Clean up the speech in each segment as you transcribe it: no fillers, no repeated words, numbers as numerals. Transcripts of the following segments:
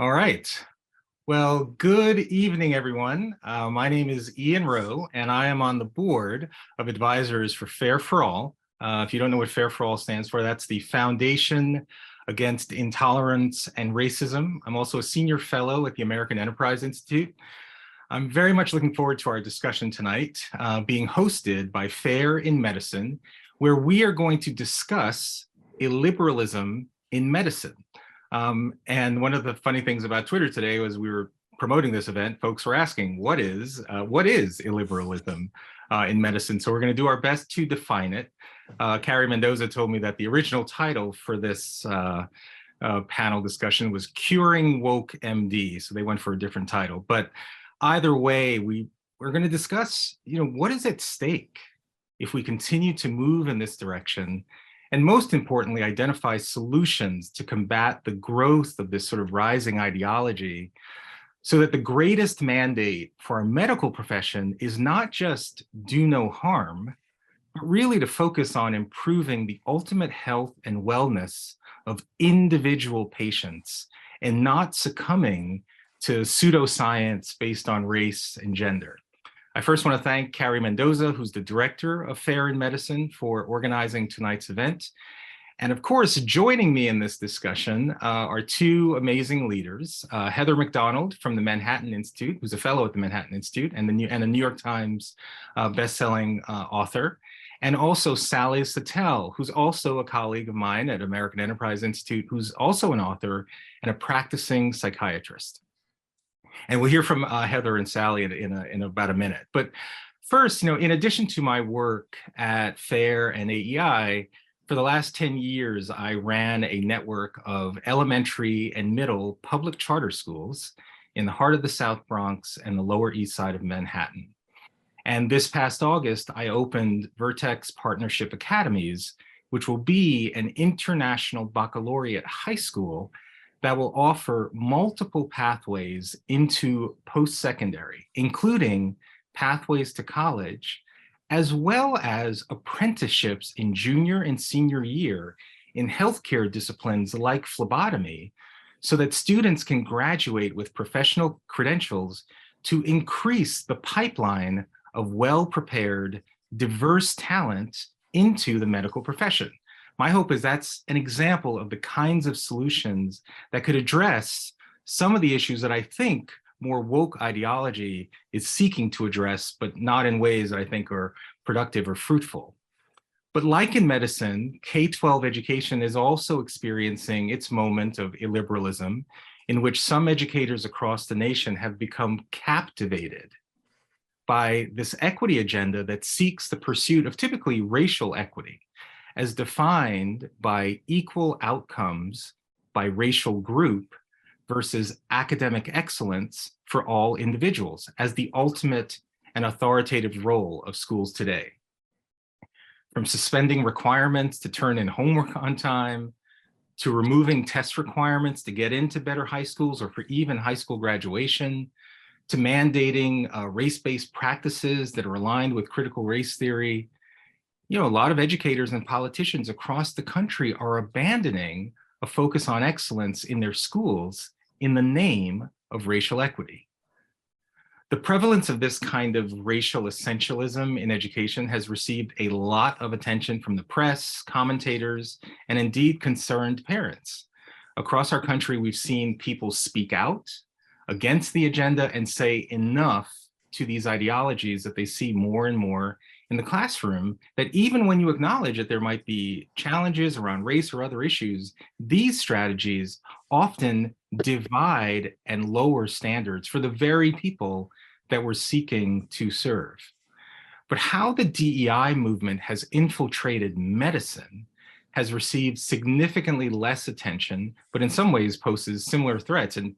All right. Well, good evening, everyone. My name is Ian Rowe, and I am on the board of advisors for Fair for All. If you don't know what Fair for All stands for, that's the Foundation Against Intolerance and Racism. I'm also a senior fellow at the American Enterprise Institute. I'm very much looking forward to our discussion tonight, being hosted by Fair in Medicine, where we are going to discuss illiberalism in medicine. And one of the funny things about Twitter today was we were promoting this event, folks were asking, what is illiberalism in medicine? So we're going to do our best to define it. Carrie Mendoza told me that the original title for this panel discussion was Curing Woke MD. So they went for a different title. But either way, we're going to discuss, what is at stake if we continue to move in this direction, and most importantly, identify solutions to combat the growth of this sort of rising ideology, so that the greatest mandate for our medical profession is not just do no harm, but really to focus on improving the ultimate health and wellness of individual patients and not succumbing to pseudoscience based on race and gender. I first want to thank Carrie Mendoza, who's the director of Fair in Medicine, for organizing tonight's event. And of course, joining me in this discussion are two amazing leaders, Heather MacDonald from the Manhattan Institute, who's a fellow at the Manhattan Institute and a New York Times bestselling author, and also Sally Satel, who's also a colleague of mine at American Enterprise Institute, who's also an author and a practicing psychiatrist. And we'll hear from Heather and Sally in about a minute. But first, in addition to my work at FAIR and AEI, for the last 10 years, I ran a network of elementary and middle public charter schools in the heart of the South Bronx and the Lower East Side of Manhattan. And this past August, I opened Vertex Partnership Academies, which will be an international baccalaureate high school that will offer multiple pathways into post-secondary, including pathways to college, as well as apprenticeships in junior and senior year in healthcare disciplines like phlebotomy, so that students can graduate with professional credentials to increase the pipeline of well-prepared, diverse talent into the medical profession. My hope is that's an example of the kinds of solutions that could address some of the issues that I think more woke ideology is seeking to address, but not in ways that I think are productive or fruitful. But like in medicine, K-12 education is also experiencing its moment of illiberalism, in which some educators across the nation have become captivated by this equity agenda that seeks the pursuit of typically racial equity, as defined by equal outcomes by racial group versus academic excellence for all individuals as the ultimate and authoritative role of schools today. From suspending requirements to turn in homework on time, to removing test requirements to get into better high schools or for even high school graduation, to mandating race-based practices that are aligned with critical race theory, a lot of educators and politicians across the country are abandoning a focus on excellence in their schools in the name of racial equity. The prevalence of this kind of racial essentialism in education has received a lot of attention from the press, commentators, and indeed concerned parents. Across our country, we've seen people speak out against the agenda and say enough to these ideologies that they see more and more in the classroom, that even when you acknowledge that there might be challenges around race or other issues, these strategies often divide and lower standards for the very people that we're seeking to serve. But how the DEI movement has infiltrated medicine has received significantly less attention, but in some ways poses similar threats. And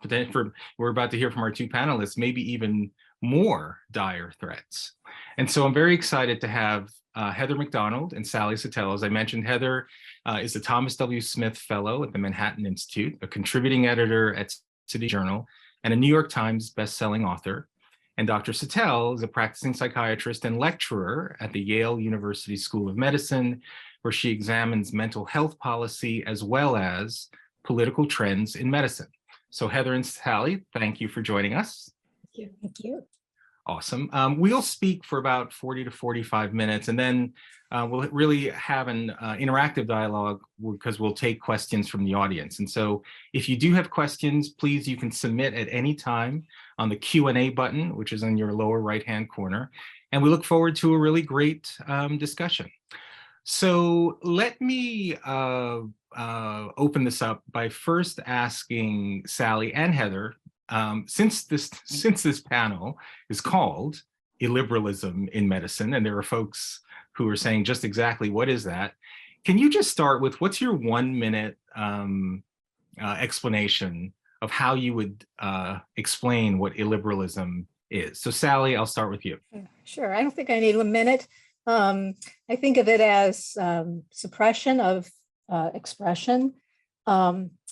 we're about to hear from our two panelists, maybe even more dire threats. And so I'm very excited to have Heather MacDonald and Sally Satel. As I mentioned, Heather is the Thomas W. Smith Fellow at the Manhattan Institute, a contributing editor at City Journal, and a New York Times bestselling author. And Dr. Satel is a practicing psychiatrist and lecturer at the Yale University School of Medicine, where she examines mental health policy as well as political trends in medicine. So Heather and Sally, thank you for joining us. Thank you. Thank you. Awesome. We'll speak for about 40 to 45 minutes, and then we'll really have an interactive dialogue because we'll take questions from the audience. And so if you do have questions, please, you can submit at any time on the Q&A button, which is in your lower right-hand corner. And we look forward to a really great discussion. So let me open this up by first asking Sally and Heather, since this panel is called Illiberalism in Medicine, and there are folks who are saying just exactly what is that, can you just start with what's your 1 minute explanation of how you would explain what illiberalism is? So Sally, I'll start with you. Sure. I don't think I need 1 minute. I think of it as suppression of expression,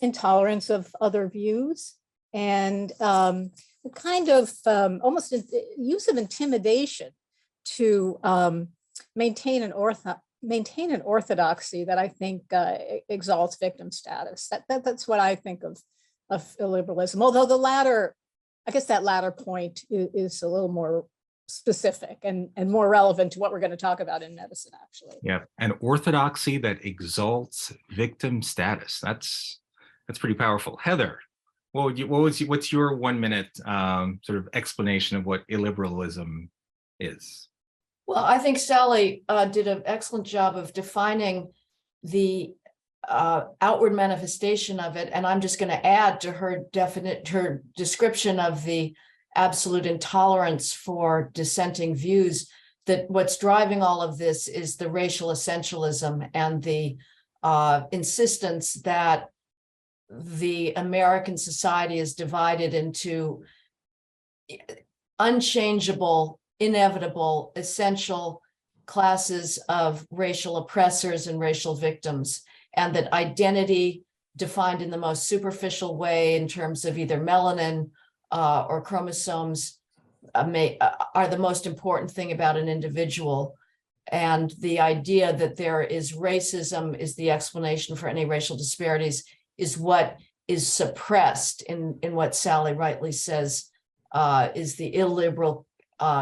intolerance of other views, and kind of almost use of intimidation to maintain an orthodoxy that I think exalts victim status. That's what I think of illiberalism. Although the latter, I guess that latter point is a little more specific and more relevant to what we're going to talk about in medicine, actually. Yeah, an orthodoxy that exalts victim status. That's pretty powerful. Heather, what's your 1 minute sort of explanation of what illiberalism is? Well, I think Sally did an excellent job of defining the outward manifestation of it, and I'm just going to add to her description of the absolute intolerance for dissenting views, that what's driving all of this is the racial essentialism and the insistence that the American society is divided into unchangeable, inevitable, essential classes of racial oppressors and racial victims, and that identity defined in the most superficial way in terms of either melanin or chromosomes are the most important thing about an individual. And the idea that there is racism is the explanation for any racial disparities is what is suppressed in what Sally rightly says is the illiberal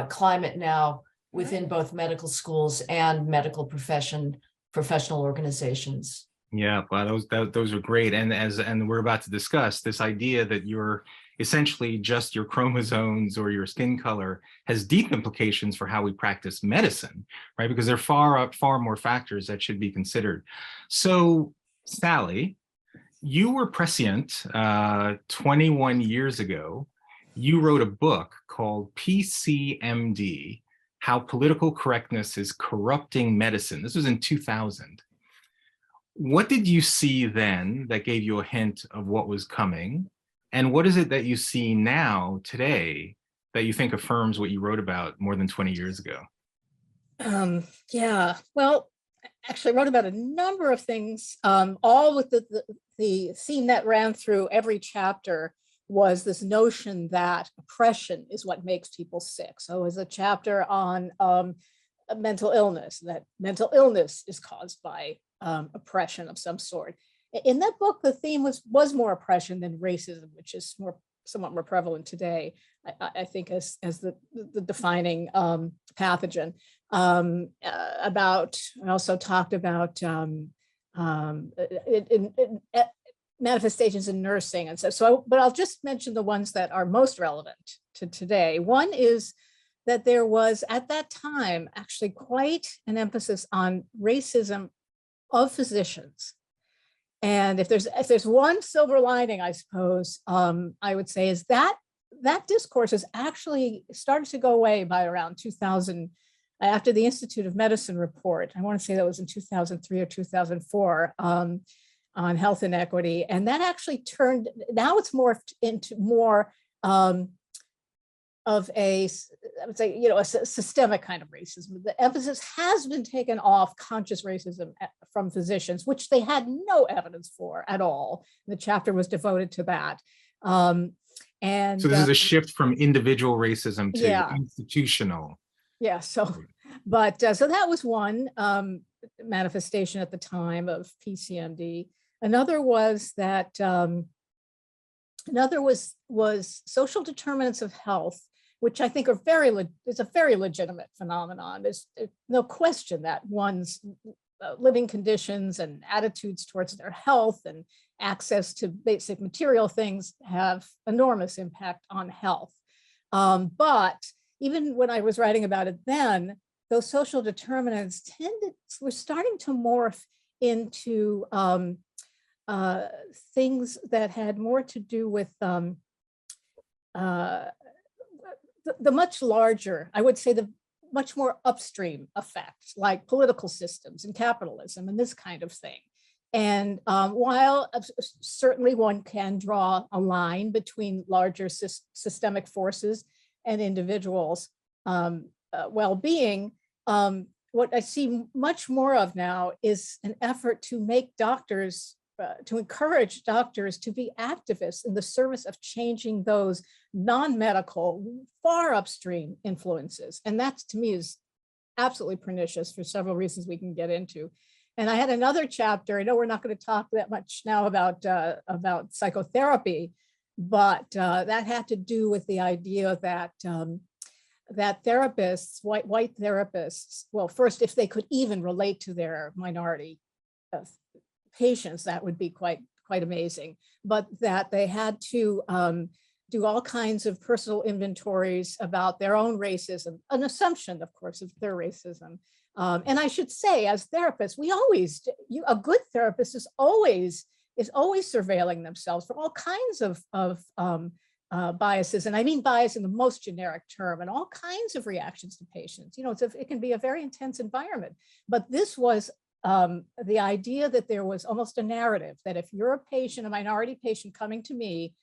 climate now within both medical schools and medical professional organizations. Yeah, wow, those are great. And we're about to discuss this idea that you're essentially just your chromosomes or your skin color has deep implications for how we practice medicine, right? Because there are far more factors that should be considered. So, Sally, you were prescient 21 years ago. You wrote a book called PCMD, How Political Correctness is Corrupting Medicine. This was in 2000. What did you see then that gave you a hint of what was coming? And what is it that you see now, today, that you think affirms what you wrote about more than 20 years ago? Yeah, well, actually I wrote about a number of things, all with the theme that ran through every chapter was this notion that oppression is what makes people sick. So it was a chapter on mental illness, that mental illness is caused by oppression of some sort. In that book, the theme was more oppression than racism, which is somewhat more prevalent today, I think, as the defining pathogen. I also talked about manifestations in nursing, and but I'll just mention the ones that are most relevant to today. One is that there was at that time actually quite an emphasis on racism of physicians. And if there's one silver lining, I suppose, I would say is that discourse has actually started to go away by around 2000, after the Institute of Medicine report. I want to say that was in 2003 or 2004 on health inequity. And that actually now it's morphed into more of a, I would say, a systemic kind of racism. The emphasis has been taken off conscious racism from physicians, which they had no evidence for at all. The chapter was devoted to that. And so this is a shift from individual racism to institutional. Yeah. So that was one manifestation at the time of PCMD. Another was that Another was social determinants of health, which I think are is a very legitimate phenomenon. There's no question that one's living conditions and attitudes towards their health and access to basic material things have enormous impact on health. But even when I was writing about it then, those social determinants were starting to morph into things that had more to do with the much larger, I would say the much more upstream effects, like political systems and capitalism and this kind of thing. And while certainly one can draw a line between larger systemic forces and individuals' well-being, what I see much more of now is an effort to make doctors, to encourage doctors to be activists in the service of changing those non-medical, far upstream influences. And that to me is absolutely pernicious for several reasons we can get into. And I had another chapter, I know we're not going to talk that much now about psychotherapy, but that had to do with the idea that that therapists, white therapists, well, first, if they could even relate to their minority patients, that would be quite amazing, but that they had to do all kinds of personal inventories about their own racism, an assumption, of course, of their racism. And I should say, as therapists, a good therapist is always surveilling themselves for all kinds of biases, and I mean bias in the most generic term, and all kinds of reactions to patients. You know, it can be a very intense environment, but this was the idea that there was almost a narrative that if you're a patient, a minority patient coming to me,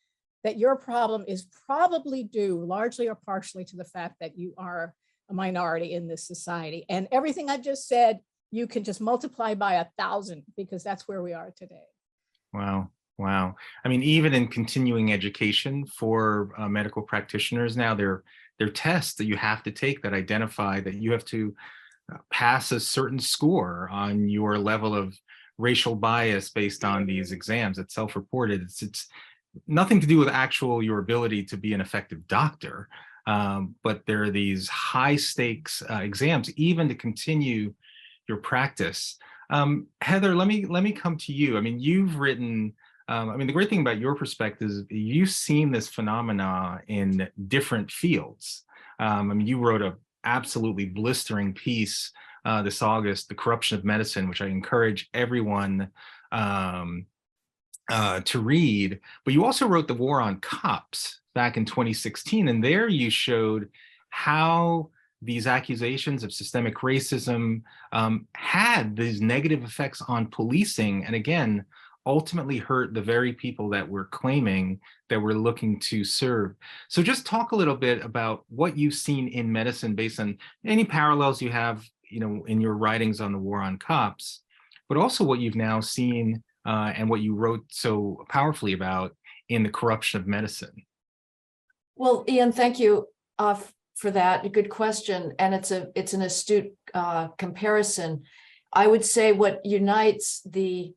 that your problem is probably due largely or partially to the fact that you are a minority in this society. And everything I just said, you can just multiply by 1,000 because that's where we are today. Wow. Wow. I mean, even in continuing education for medical practitioners now, there are tests that you have to take that identify that you have to pass a certain score on your level of racial bias based on these exams. It's self-reported. It's nothing to do with your ability to be an effective doctor. But there are these high stakes exams, even to continue your practice. Heather, let me come to you. I mean, you've written, the great thing about your perspective is you've seen this phenomena in different fields. You wrote a absolutely blistering piece this August, The Corruption of Medicine, which I encourage everyone to read. But you also wrote The War on Cops back in 2016, and there you showed how these accusations of systemic racism had these negative effects on policing, and again, ultimately hurt the very people that we're claiming that we're looking to serve. So just talk a little bit about what you've seen in medicine based on any parallels you have, in your writings on the War on Cops, but also what you've now seen and what you wrote so powerfully about in The Corruption of Medicine. Well, Ian, thank you for that. A good question. And it's an astute comparison. I would say what unites the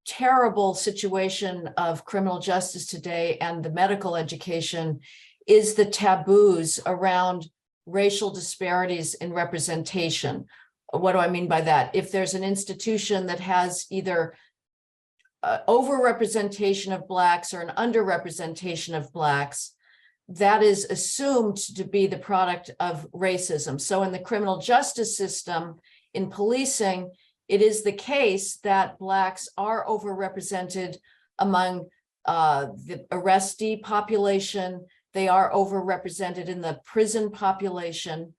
terrible situation of criminal justice today and the medical education is the taboos around racial disparities in representation. What do I mean by that? If there's an institution that has either overrepresentation of Blacks or an underrepresentation of Blacks, that is assumed to be the product of racism. So in the criminal justice system, in policing, it is the case that Blacks are overrepresented among the arrestee population. They are overrepresented in the prison population.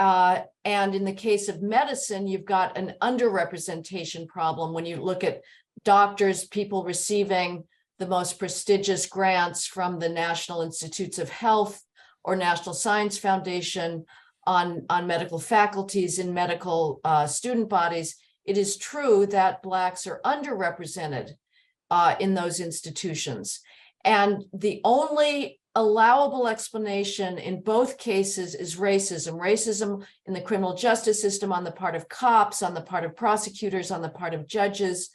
And in the case of medicine, you've got an underrepresentation problem when you look at doctors, people receiving the most prestigious grants from the National Institutes of Health or National Science Foundation on medical faculties in medical student bodies. It is true that Blacks are underrepresented in those institutions. And the only allowable explanation in both cases is racism. Racism in the criminal justice system on the part of cops, on the part of prosecutors, on the part of judges,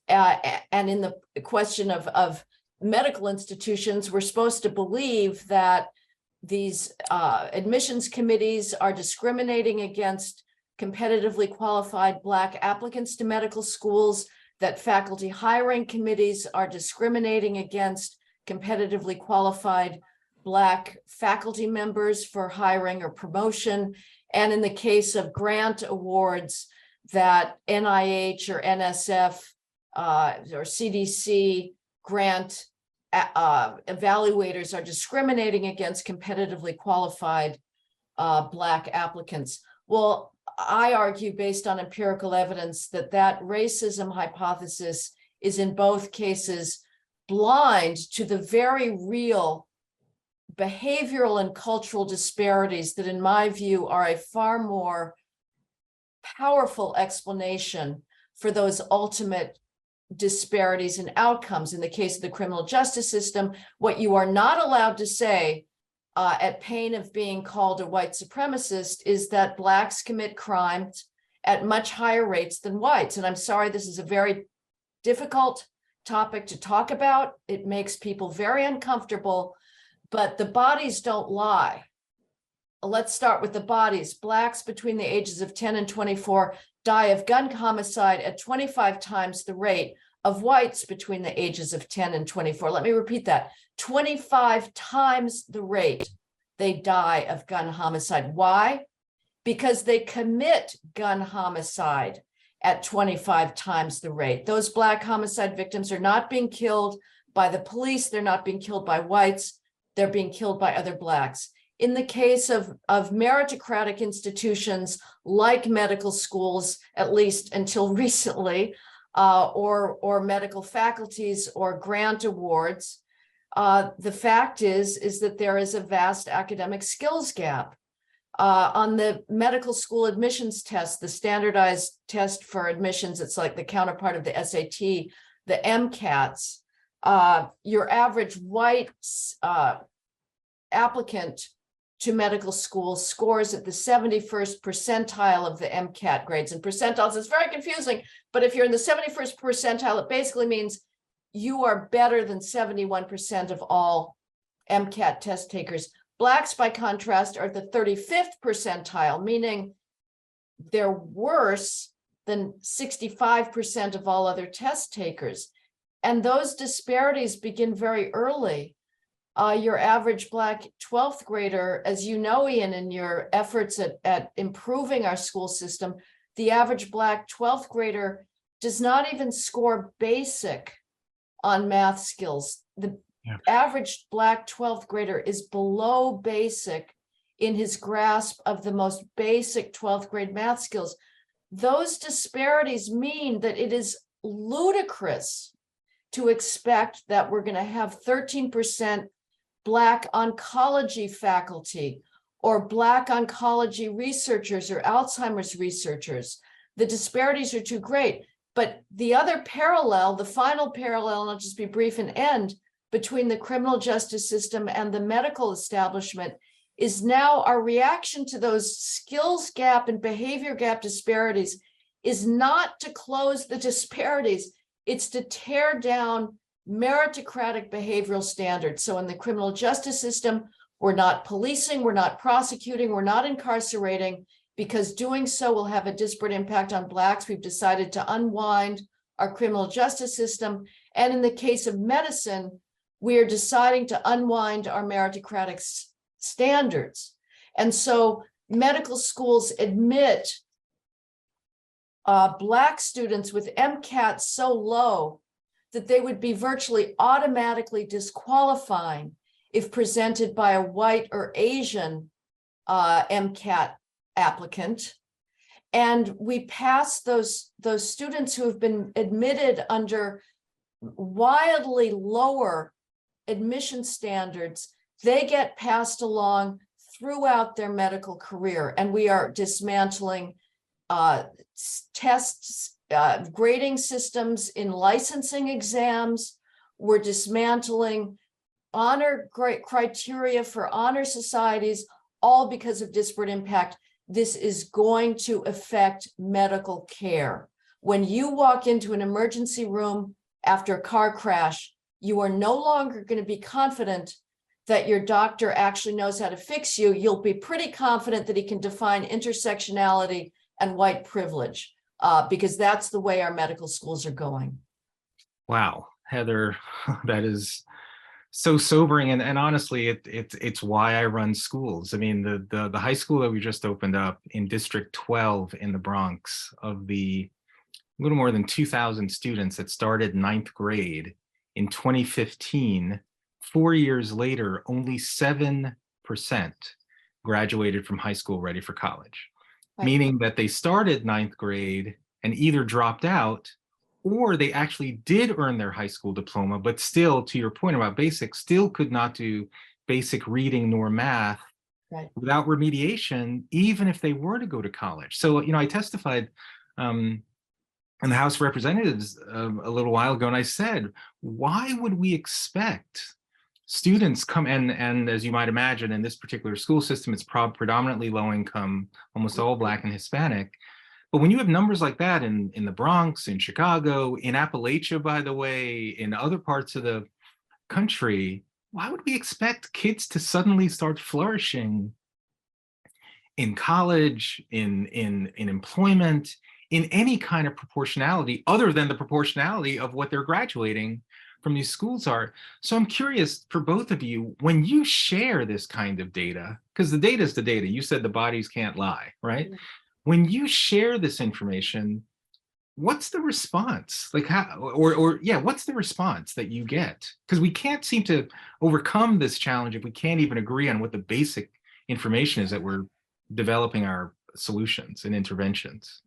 and in the question of medical institutions, we're supposed to believe that these admissions committees are discriminating against competitively qualified Black applicants to medical schools, that faculty hiring committees are discriminating against competitively qualified Black faculty members for hiring or promotion. And in the case of grant awards, that NIH or NSF or CDC grant evaluators are discriminating against competitively qualified Black applicants. Well, I argue, based on empirical evidence, that that racism hypothesis is in both cases blind to the very real behavioral and cultural disparities that, in my view, are a far more powerful explanation for those ultimate disparities in outcomes. In the case of the criminal justice system, what you are not allowed to say at pain of being called a white supremacist is that Blacks commit crimes at much higher rates than whites. And I'm sorry, this is a very difficult topic to talk about. It makes people very uncomfortable, but the bodies don't lie. Let's start with the bodies. Blacks between the ages of 10 and 24 die of gun homicide at 25 times the rate of whites between the ages of 10 and 24. Let me repeat that. 25 times the rate they die of gun homicide. Why? Because they commit gun homicide at 25 times the rate. Those Black homicide victims are not being killed by the police. They're not being killed by whites. They're being killed by other Blacks. In the case of meritocratic institutions like medical schools, at least until recently, or medical faculties or grant awards, the fact is that there is a vast academic skills gap. On the medical school admissions test, the standardized test for admissions, it's like the counterpart of the SAT, the MCATs, your average white applicant to medical school scores at the 71st percentile of the MCAT grades. And percentiles is very confusing, but if you're in the 71st percentile, it basically means you are better than 71% of all MCAT test takers. Blacks, by contrast, are at the 35th percentile, meaning they're worse than 65% of all other test takers. And those disparities begin very early. Your average Black 12th grader, as you know, Ian, in your efforts at improving our school system, the average Black 12th grader does not even score basic on math skills. The average Black 12th grader is below basic in his grasp of the most basic 12th grade math skills. Those disparities mean that it is ludicrous to expect that we're going to have 13% Black oncology faculty or Black oncology researchers or Alzheimer's researchers. The disparities are too great. But the other parallel, the final parallel, and I'll just be brief and end, between the criminal justice system and the medical establishment is now our reaction to those skills gap and behavior gap disparities is not to close the disparities, it's to tear down meritocratic behavioral standards. So in the criminal justice system, we're not policing, we're not prosecuting, we're not incarcerating, because doing so will have a disparate impact on Blacks. We've decided to unwind our criminal justice system. And in the case of medicine, we are deciding to unwind our meritocratic standards. And so medical schools admit Black students with MCAT so low that they would be virtually automatically disqualifying if presented by a white or Asian MCAT applicant. And we pass those students who have been admitted under wildly lower admission standards, they get passed along throughout their medical career. And we are dismantling tests, grading systems in licensing exams. We're dismantling honor criteria for honor societies, all because of disparate impact. This is going to affect medical care. When you walk into an emergency room after a car crash, you are no longer going to be confident that your doctor actually knows how to fix you. You'll be pretty confident that he can define intersectionality and white privilege, because that's the way our medical schools are going. Wow, Heather, that is so sobering, and honestly, it's why I run schools. I mean, the high school that we just opened up in District 12 in the Bronx, of the little more than 2,000 students that started ninth grade in 2015, 4 years later, only 7% graduated from high school ready for college, Right. meaning that they started ninth grade and either dropped out, or they actually did earn their high school diploma, but still, to your point about basics, still could not do basic reading nor math Right. without remediation, even if they were to go to college. So, I testified in the House of Representatives a little while ago, and I said, why would we expect students come, and as you might imagine, in this particular school system, it's predominantly low income, almost all Black and Hispanic. But when you have numbers like that in the Bronx, in Chicago, in Appalachia, by the way, in other parts of the country, why would we expect kids to suddenly start flourishing in college, in employment, in any kind of proportionality other than the proportionality of what they're graduating from these schools are? So I'm curious for both of you, when you share this kind of data, because the data is the data, you said the bodies can't lie, right? Mm-hmm. When you share this information, what's the response? Like how, what's the response that you get? Because we can't seem to overcome this challenge if we can't even agree on what the basic information is that we're developing our solutions and interventions.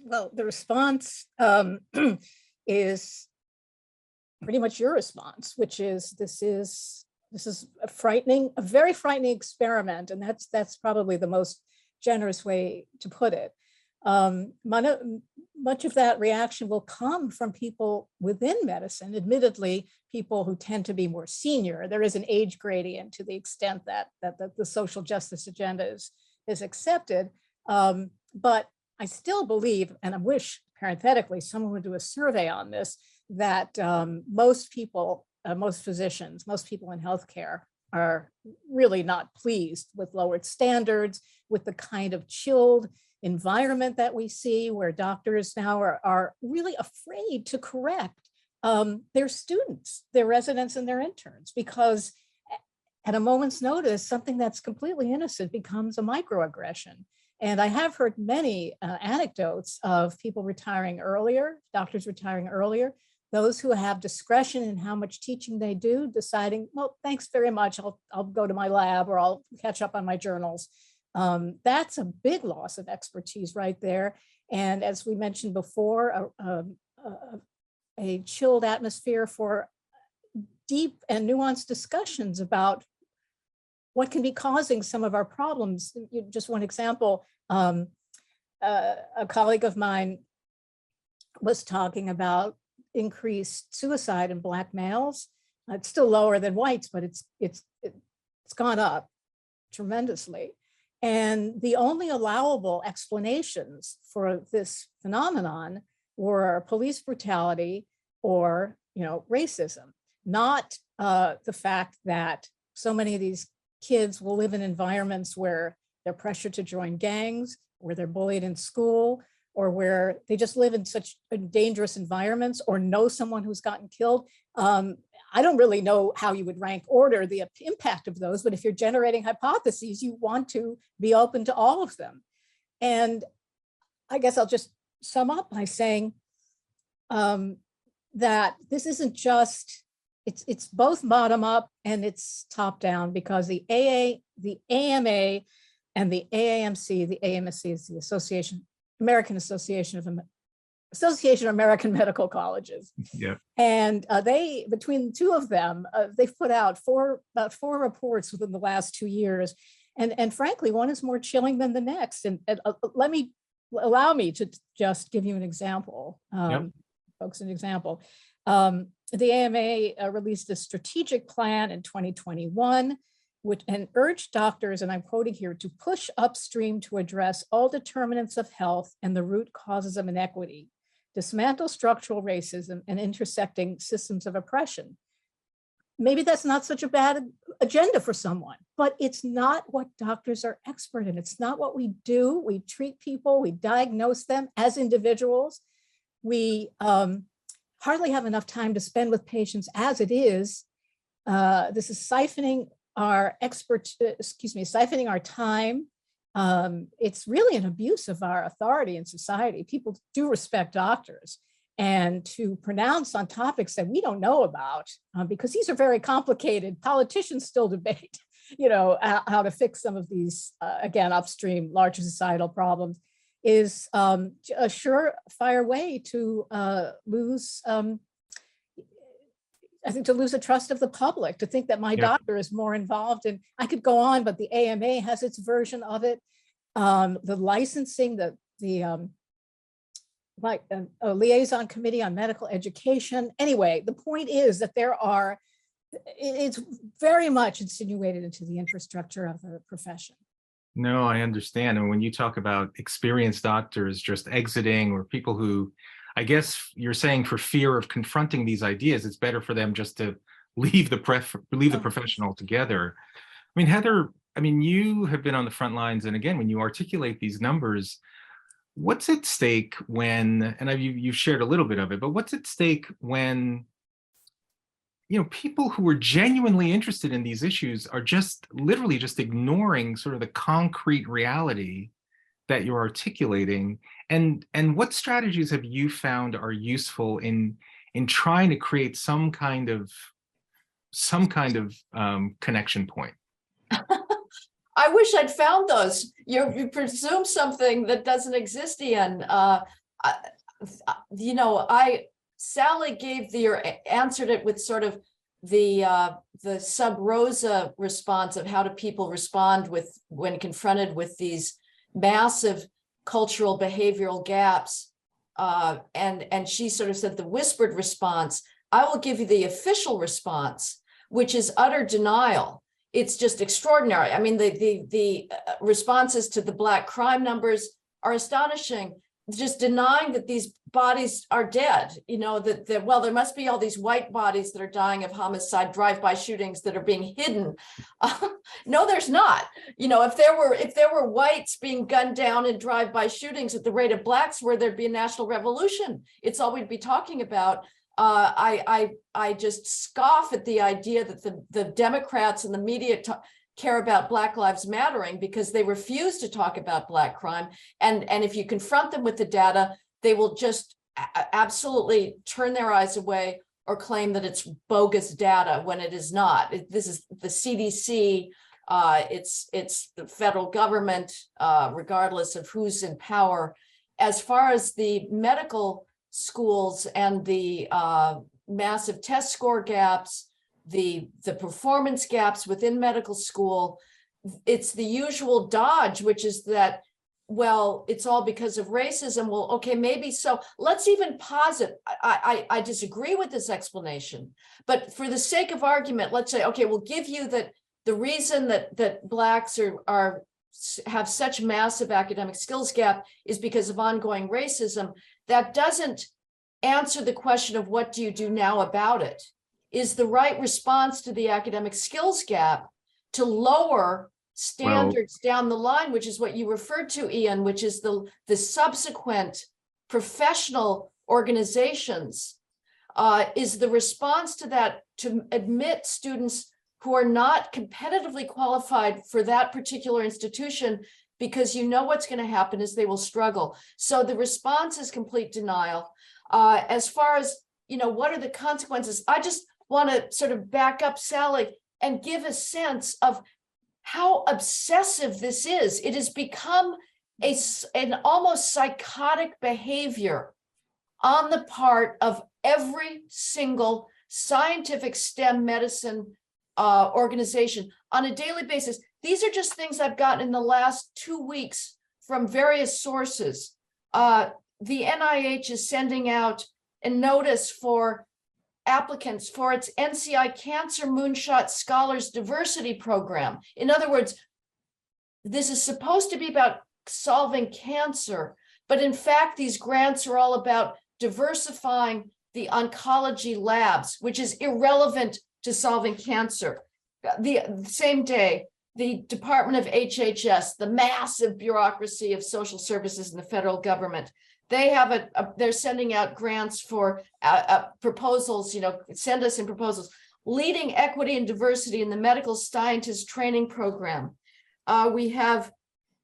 Well, the response is pretty much your response, which is this is a very frightening experiment, and that's probably the most generous way to put it. Much of that reaction will come from people within medicine, admittedly, people who tend to be more senior. There is an age gradient to the extent that the social justice agenda is accepted. But I still believe, and I wish, parenthetically, someone would do a survey on this, that most people, most physicians, most people in healthcare are really not pleased with lowered standards, with the kind of chilled environment that we see, where doctors now are really afraid to correct their students, their residents, and their interns, because at a moment's notice, something that's completely innocent becomes a microaggression. And I have heard many anecdotes of people retiring earlier, doctors retiring earlier, those who have discretion in how much teaching they do, deciding, well, thanks very much, I'll go to my lab, or I'll catch up on my journals. That's a big loss of expertise right there. And as we mentioned before, a chilled atmosphere for deep and nuanced discussions about what can be causing some of our problems. Just one example, a colleague of mine was talking about increased suicide in Black males. It's still lower than whites, but it's gone up tremendously. And the only allowable explanations for this phenomenon were police brutality or, racism, not the fact that so many of these kids will live in environments where they're pressured to join gangs, where they're bullied in school, or where they just live in such dangerous environments, or know someone who's gotten killed. I don't really know how you would rank order the impact of those, but if you're generating hypotheses, you want to be open to all of them. And I guess I'll just sum up by saying that this isn't just, it's both bottom up and it's top down, because the AMA and the AAMC, the AMSC is the American Association of American Medical Colleges. Yeah. And they, between the two of them, they've put out about four reports within the last 2 years. And frankly, one is more chilling than the next. And allow me to just give you an example, folks, an example. The AMA released a strategic plan in 2021, and urged doctors, and I'm quoting here, to push upstream to address all determinants of health and the root causes of inequity. dismantle structural racism and intersecting systems of oppression. Maybe that's not such a bad agenda for someone, but it's not what doctors are expert in. It's not what we do. We treat people, we diagnose them as individuals. We hardly have enough time to spend with patients as it is. This is siphoning our siphoning our time. It's really an abuse of our authority in society. People do respect doctors, and to pronounce on topics that we don't know about, because these are very complicated. Politicians still debate, how to fix some of these, again, upstream, larger societal problems, is a surefire way to lose, I think, to lose the trust of the public, to think that my doctor is more involved. And I could go on, but the AMA has its version of it. The licensing, the liaison committee on medical education. Anyway, the point is that it's very much insinuated into the infrastructure of the profession. No, I understand. And when you talk about experienced doctors just exiting, or people who, I guess you're saying for fear of confronting these ideas, it's better for them just to leave the profession altogether. I mean, Heather, you have been on the front lines. And again, when you articulate these numbers, what's at stake when, and you've shared a little bit of it, but what's at stake when, people who are genuinely interested in these issues are just literally just ignoring sort of the concrete reality that you're articulating? And what strategies have you found are useful in trying to create some kind of connection point? I wish I'd found those. You presume something that doesn't exist, Ian. Sally answered it with sort of the sub rosa response of how do people respond when confronted with these massive cultural behavioral gaps. And she sort of said the whispered response. I will give you the official response, which is utter denial. It's just extraordinary. I mean, the responses to the Black crime numbers are astonishing. Just denying that these bodies are dead, that there must be all these white bodies that are dying of homicide, drive-by shootings that are being hidden. No, there's not. If there were whites being gunned down in drive-by shootings at the rate of Blacks, where there'd be a national revolution. It's all we'd be talking about. I just scoff at the idea that the Democrats and the media care about Black Lives Mattering, because they refuse to talk about Black crime. And if you confront them with the data, they will just absolutely turn their eyes away or claim that it's bogus data when it is not. This is the CDC, it's the federal government, regardless of who's in power. As far as the medical schools and the massive test score gaps, the performance gaps within medical school, it's the usual dodge, which is that, well, it's all because of racism. Well, okay, maybe so. Let's even posit, I disagree with this explanation, but for the sake of argument, let's say, okay, we'll give you that the reason that Blacks have such massive academic skills gap is because of ongoing racism. That doesn't answer the question of what do you do now about it. Is the right response to the academic skills gap to lower standards down the line, which is what you referred to, Ian, which is the subsequent professional organizations? Is the response to that to admit students who are not competitively qualified for that particular institution, because what's going to happen is they will struggle. So the response is complete denial. As far as, what are the consequences? I just want to sort of back up Sally and give a sense of how obsessive this is. It has become an almost psychotic behavior on the part of every single scientific STEM medicine organization on a daily basis. These are just things I've gotten in the last 2 weeks from various sources. The NIH is sending out a notice for applicants for its NCI Cancer Moonshot Scholars Diversity Program. In other words, this is supposed to be about solving cancer, but in fact, these grants are all about diversifying the oncology labs, which is irrelevant to solving cancer. The same day, the Department of HHS, the massive bureaucracy of social services in the federal government, they have they're sending out grants for proposals, send us in proposals, leading equity and diversity in the medical scientist training program. We have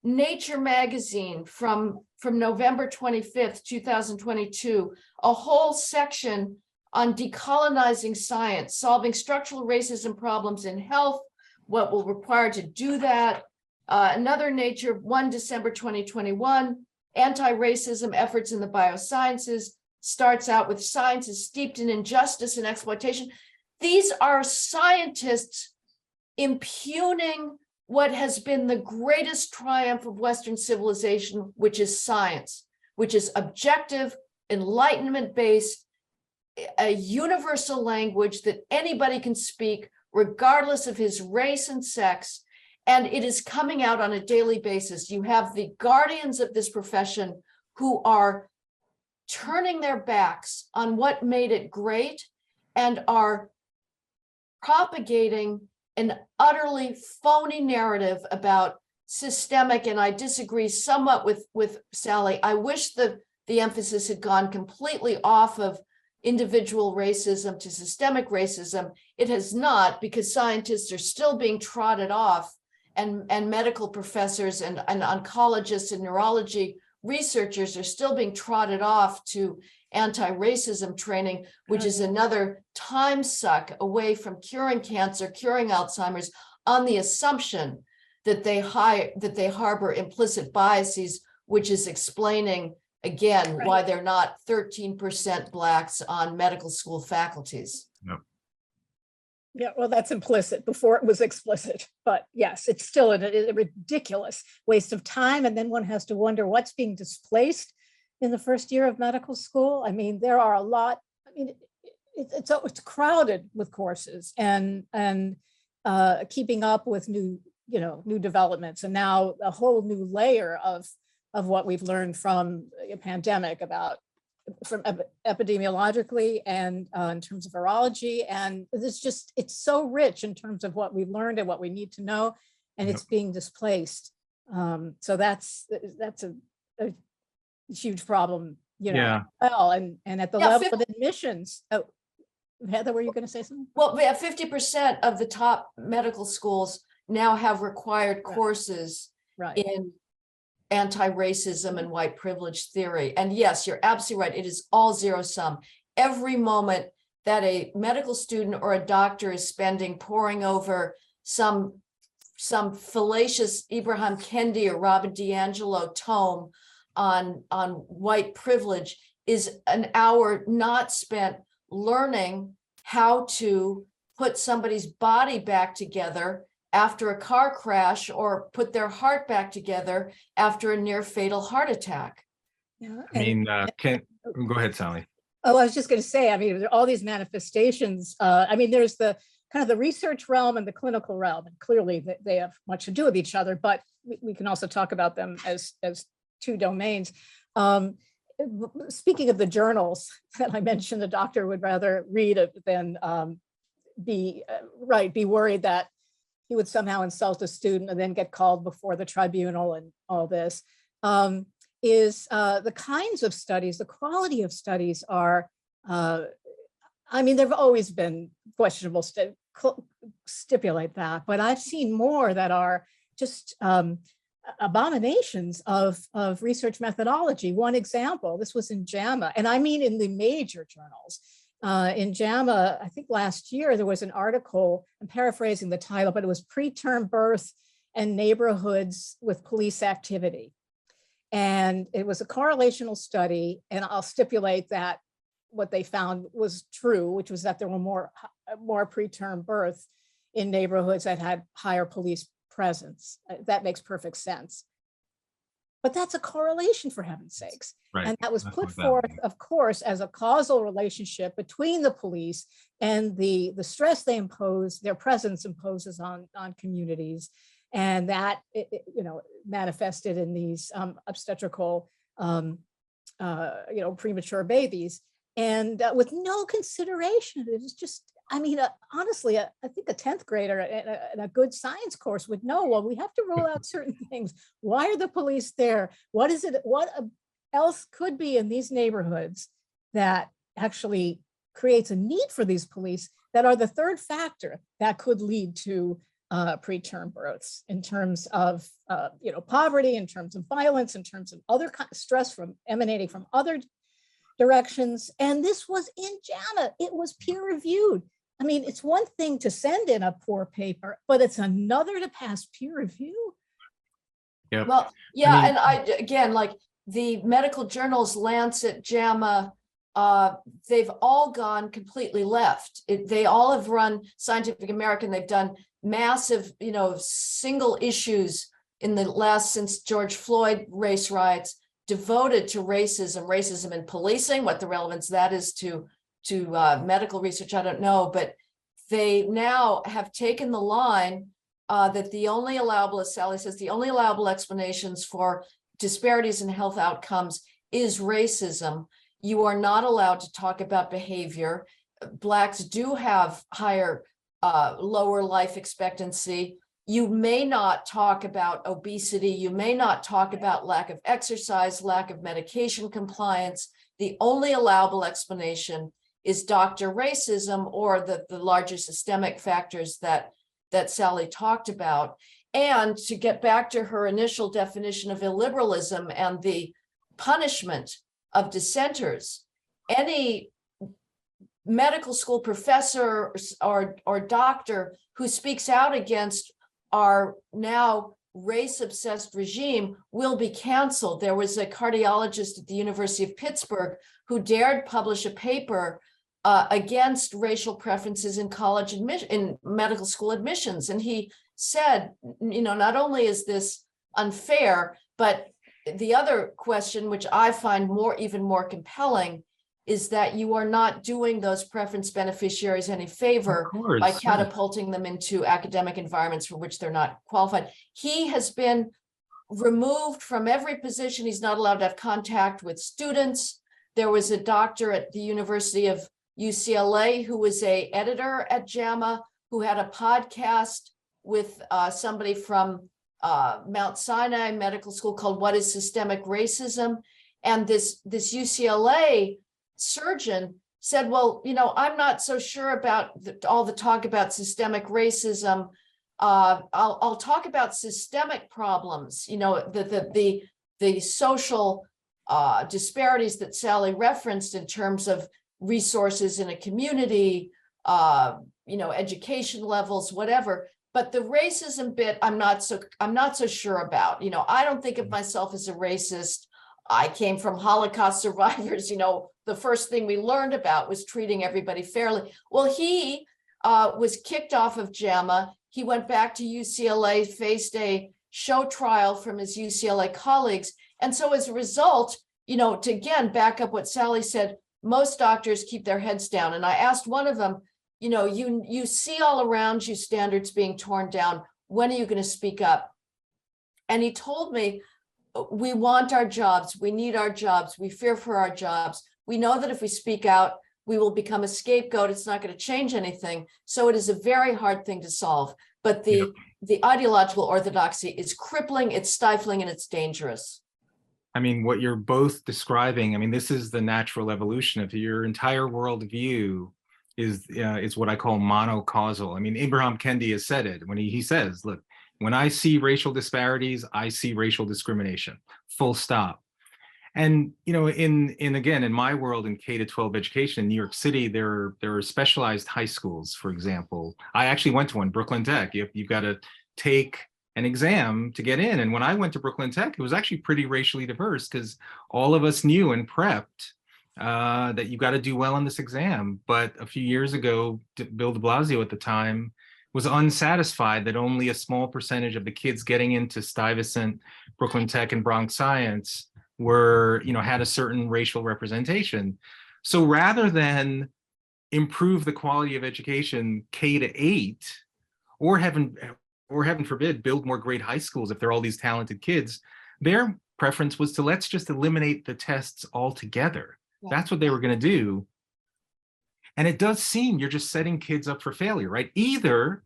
Nature magazine from November 25th, 2022, a whole section on decolonizing science, solving structural racism problems in health, what will require to do that. Another Nature, 1 December 2021, anti-racism efforts in the biosciences, starts out with science is steeped in injustice and exploitation. These are scientists impugning what has been the greatest triumph of Western civilization, which is science, which is objective, enlightenment-based, a universal language that anybody can speak, regardless of his race and sex, and it is coming out on a daily basis. You have the guardians of this profession who are turning their backs on what made it great and are propagating an utterly phony narrative about systemic, and I disagree somewhat with Sally. I wish the emphasis had gone completely off of individual racism to systemic racism. It has not, because scientists are still being trotted off, and medical professors and oncologists and neurology researchers are still being trotted off to anti-racism training, which is another time suck away from curing cancer, curing Alzheimer's, on the assumption that they harbor implicit biases, which is explaining again why they're not 13% Blacks on medical school faculties. Yep. Yeah, well, that's implicit before it was explicit, but yes, it's still a ridiculous waste of time. And then one has to wonder what's being displaced in the first year of medical school. I mean, there are a lot. I mean, it's crowded with courses and keeping up with new developments, and now a whole new layer of what we've learned from a pandemic from epidemiologically and in terms of virology. And it's so rich in terms of what we've learned and what we need to know, and it's being displaced. So that's a huge problem, well, and at the level of admissions. Oh, Heather, were you going to say something? Well, 50% of the top medical schools now have required courses in anti-racism and white privilege theory. And yes, you're absolutely right. It is all zero sum. Every moment that a medical student or a doctor is spending poring over some fallacious Ibrahim Kendi or Robin DiAngelo tome on white privilege is an hour not spent learning how to put somebody's body back together after a car crash, or put their heart back together after a near fatal heart attack. Yeah, go ahead, Sally. Oh, I was just going to say, I mean, all these manifestations. I mean, there's the kind of the research realm and the clinical realm, and clearly they have much to do with each other, but we can also talk about them as two domains. Speaking of the journals that I mentioned, the doctor would rather read than be worried that he would somehow insult a student and then get called before the tribunal and all this, is the kinds of studies, the quality of studies are, I mean, there've always been questionable, stipulate that, but I've seen more that are just abominations of research methodology. One example, this was in JAMA, and I mean in the major journals. In JAMA, I think last year, there was an article, I'm paraphrasing the title, but it was Preterm Birth and Neighborhoods with Police Activity. And it was a correlational study, and I'll stipulate that what they found was true, which was that there were more preterm birth in neighborhoods that had higher police presence. That makes perfect sense. But that's a correlation, for heaven's sakes. Right. And that was put forth, of course, as a causal relationship between the police and the stress they impose, their presence imposes on communities. And that, manifested in these obstetrical premature babies, and with no consideration. It was just, I mean, honestly, I think a 10th grader in a good science course would know, well, we have to rule out certain things. Why are the police there? What is it? What else could be in these neighborhoods that actually creates a need for these police that are the third factor that could lead to preterm births in terms of poverty, in terms of violence, in terms of other kind of stress emanating from other directions. And this was in JAMA. It was peer reviewed. I mean, it's one thing to send in a poor paper, but it's another to pass peer review. Yep. Well, yeah, and again, like the medical journals, Lancet, JAMA, they've all gone completely left. They all have run Scientific American. They've done massive, single issues in the last, since George Floyd race riots, devoted to racism in policing. What the relevance that is to medical research, I don't know, but they now have taken the line that the only allowable, as Sally says, the only allowable explanations for disparities in health outcomes is racism. You are not allowed to talk about behavior. Blacks do have lower life expectancy. You may not talk about obesity. You may not talk about lack of exercise, lack of medication compliance. The only allowable explanation is doctor racism, or the larger systemic factors that Sally talked about. And to get back to her initial definition of illiberalism and the punishment of dissenters, any medical school professor or doctor who speaks out against our now race-obsessed regime will be canceled. There was a cardiologist at the University of Pittsburgh who dared publish a paper against racial preferences in college in medical school admissions. And he said, not only is this unfair, but the other question, which I find even more compelling, is that you are not doing those preference beneficiaries any favor by catapulting them into academic environments for which they're not qualified. He has been removed from every position. He's not allowed to have contact with students. There was a doctor at the University of UCLA who was an editor at JAMA, who had a podcast with somebody from Mount Sinai Medical School called What is Systemic Racism? And this UCLA surgeon said, well, I'm not so sure about all the talk about systemic racism. I'll talk about systemic problems, the social disparities that Sally referenced in terms of resources in a community, education levels, whatever. But the racism bit, I'm not so sure about. I don't think of myself as a racist. I came from Holocaust survivors. The first thing we learned about was treating everybody fairly. Well, he was kicked off of JAMA. He went back to UCLA, faced a show trial from his UCLA colleagues. And so as a result, to again back up what Sally said, most doctors keep their heads down. And I asked one of them, you see all around you standards being torn down. When are you going to speak up? And he told me, we want our jobs. We need our jobs. We fear for our jobs. We know that if we speak out, we will become a scapegoat. It's not going to change anything. So it is a very hard thing to solve. But the ideological orthodoxy is crippling, it's stifling, and it's dangerous. I mean, what you're both describing, this is the natural evolution of your entire worldview is what I call monocausal. Abraham Kendi has said it when he says, look, when I see racial disparities, I see racial discrimination, full stop. And, in my world in K-12 education in New York City, there are specialized high schools, for example. I actually went to one, Brooklyn Tech. You've got to take an exam to get in. And when I went to Brooklyn Tech, it was actually pretty racially diverse because all of us knew and prepped that you got to do well on this exam. But a few years ago, Bill de Blasio at the time was unsatisfied that only a small percentage of the kids getting into Stuyvesant, Brooklyn Tech, and Bronx Science had a certain racial representation. So rather than improve the quality of education K-8, or heaven forbid, build more great high schools if there are all these talented kids, they're preference was to let's just eliminate the tests altogether. Yeah. That's what they were going to do. And it does seem you're just setting kids up for failure, right? Either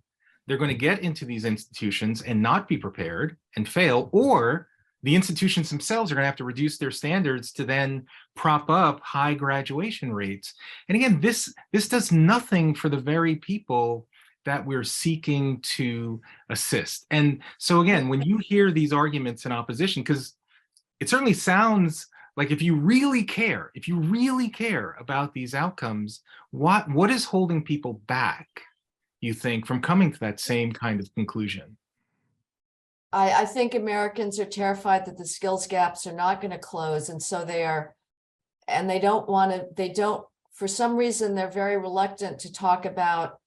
they're going to get into these institutions and not be prepared and fail, or the institutions themselves are going to have to reduce their standards to then prop up high graduation rates. And again, this does nothing for the very people that we're seeking to assist. And so again, when you hear these arguments in opposition, because it certainly sounds like if you really care about these outcomes, what is holding people back, you think, from coming to that same kind of conclusion? I think Americans are terrified that the skills gaps are not going to close. And so for some reason, they're very reluctant to talk about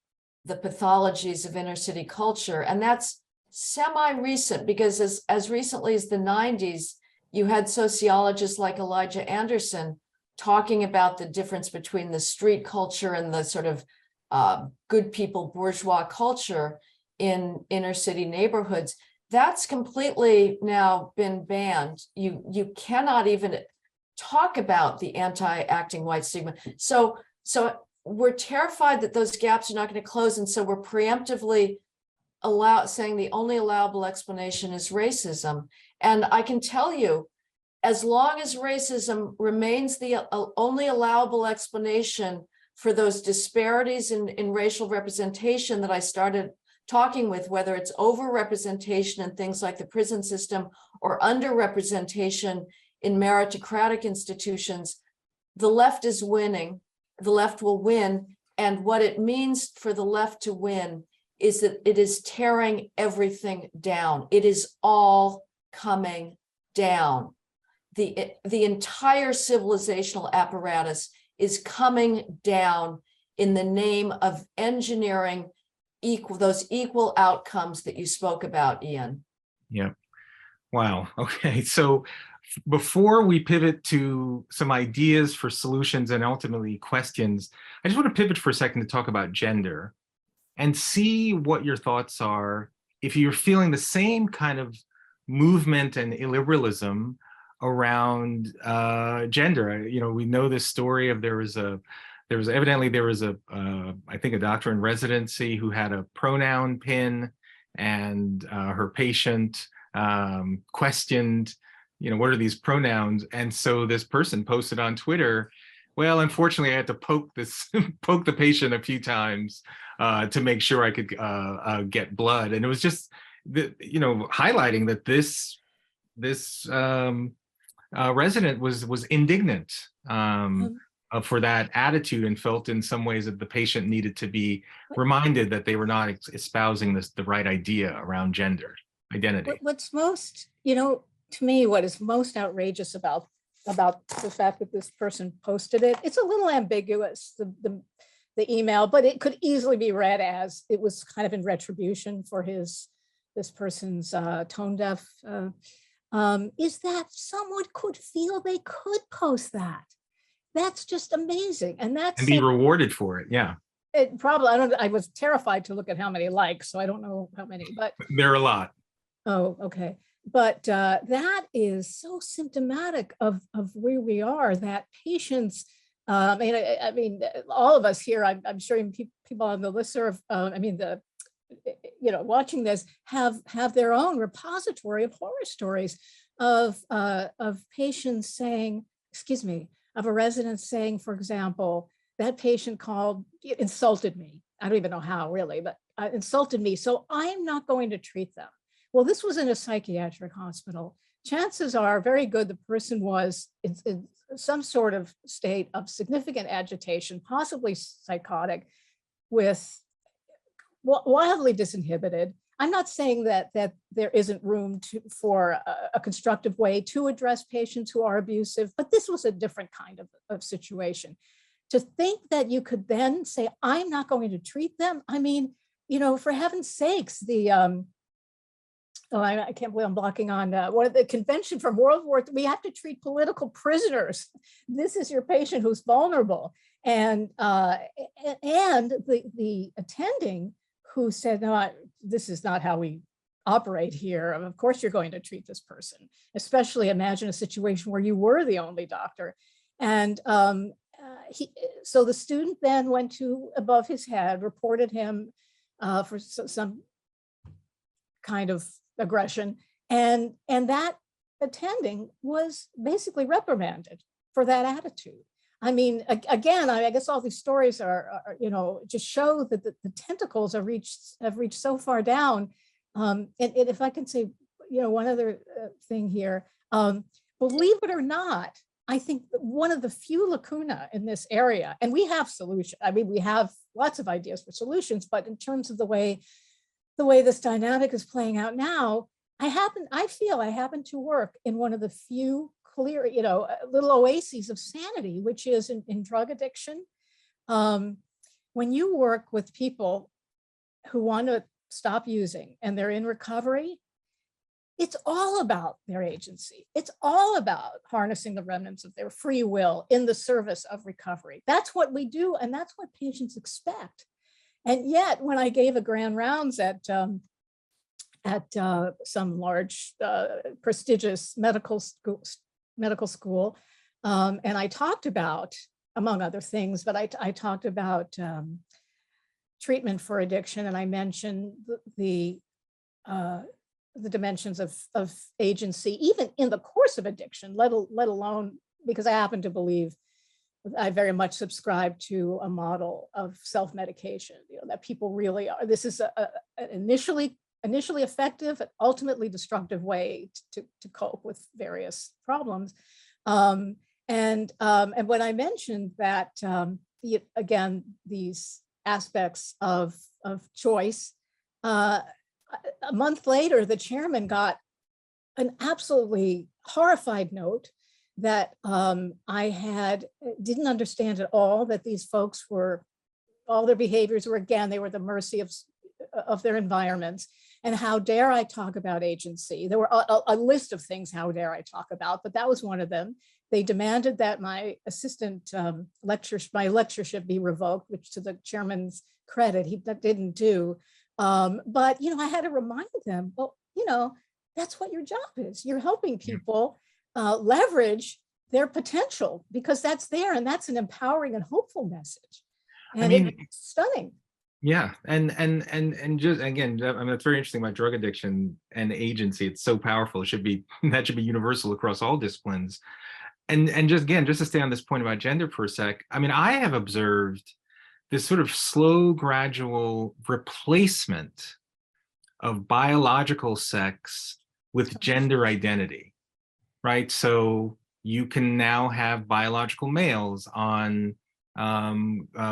the pathologies of inner city culture. And that's semi-recent, because as recently as the 90s, you had sociologists like Elijah Anderson talking about the difference between the street culture and the sort of good people bourgeois culture in inner city neighborhoods. That's completely now been banned. You cannot even talk about the anti-acting white stigma. So we're terrified that those gaps are not going to close. And so we're preemptively saying the only allowable explanation is racism. And I can tell you, as long as racism remains the only allowable explanation for those disparities in racial representation that I started talking with, whether it's overrepresentation in things like the prison system or underrepresentation in meritocratic institutions, the left is winning. The left will win. And what it means for the left to win is that it is tearing everything down. It is all coming down. The entire civilizational apparatus is coming down in the name of engineering those equal outcomes that you spoke about, Ian. Yeah. Wow. Okay. So before we pivot to some ideas for solutions and ultimately questions, I just want to pivot for a second to talk about gender and see what your thoughts are if you're feeling the same kind of movement and illiberalism around gender. You know, we know this story of there was evidently I think a doctor in residency who had a pronoun pin, and her patient questioned, you know, what are these pronouns? And so this person posted on Twitter, well, unfortunately, I had to poke the patient a few times to make sure I could get blood. And it was just, highlighting that this resident was indignant for that attitude, and felt in some ways that the patient needed to be reminded that they were not espousing the right idea around gender identity. What's most, to me, what is most outrageous about the fact that this person posted it, it's a little ambiguous, the email, but it could easily be read as it was kind of in retribution for this person's tone deaf, is that someone could feel they could post that. That's just amazing. And be rewarded for it. Yeah. It probably, I was terrified to look at how many likes, so I don't know how many, but there are a lot. Oh, okay. But that is so symptomatic of where we are, that patients, I mean, all of us here, I'm sure people on the listserv, watching this have their own repository of horror stories of patients saying, of a resident saying, for example, that patient insulted me. I don't even know how really, but insulted me. So I'm not going to treat them. Well, this was in a psychiatric hospital. Chances are very good the person was in some sort of state of significant agitation, possibly psychotic, with wildly disinhibited. I'm not saying that there isn't room for a constructive way to address patients who are abusive, but this was a different kind of situation. To think that you could then say, I'm not going to treat them. I mean, for heaven's sakes, I can't believe I'm blocking on one of the convention from World War III. We have to treat political prisoners. This is your patient who's vulnerable. And the attending who said, no, this is not how we operate here. Of course, you're going to treat this person, especially imagine a situation where you were the only doctor. And so the student then went to above his head, reported him for some kind of aggression. And that attending was basically reprimanded for that attitude. I mean, again, I guess all these stories are just show that the tentacles have reached so far down. And if I can say, one other thing here, believe it or not, I think that one of the few lacuna in this area, and we have solutions. I mean, we have lots of ideas for solutions, but in terms of the way this dynamic is playing out now, I feel I happen to work in one of the few clear, little oases of sanity, which is in drug addiction. When you work with people who want to stop using and they're in recovery, it's all about their agency. It's all about harnessing the remnants of their free will in the service of recovery. That's what we do, and that's what patients expect. And yet, when I gave a grand rounds at some large, prestigious medical school, and I talked about, among other things, but I talked about treatment for addiction, and I mentioned the dimensions of agency, even in the course of addiction, let alone, because I happen to believe, I very much subscribe to a model of self-medication, that people really are. This is an initially effective, ultimately destructive way to cope with various problems. And when I mentioned that, again, these aspects of choice, a month later, the chairman got an absolutely horrified note that I didn't understand at all, that these folks all their behaviors were, again, they were the mercy of their environments. And how dare I talk about agency? There were a list of things, how dare I talk about, but that was one of them. They demanded that my assistant my lectureship be revoked, which, to the chairman's credit, that didn't do. But, I had to remind them, well, that's what your job is. You're helping people leverage their potential, because that's there, and that's an empowering and hopeful message. And it's stunning. Yeah, and just again, I mean, that's very interesting about drug addiction and agency. It's so powerful. That should be universal across all disciplines. And just to stay on this point about gender for a sec, I mean, I have observed this sort of slow, gradual replacement of biological sex with gender identity, right? So you can now have biological males on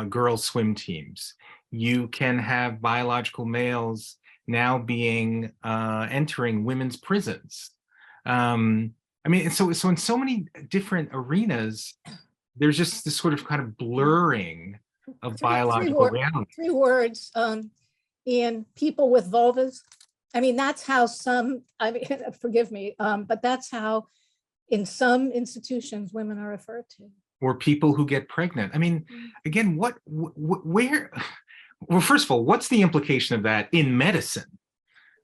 girls' swim teams. You can have biological males now being entering women's prisons. I mean, so in so many different arenas, there's just this sort of kind of blurring of biological reality. 3 words, Ian, people with vulvas. I mean, that's how forgive me, but that's how in some institutions women are referred to. Or people who get pregnant. I mean, again, where, well, first of all, what's the implication of that in medicine,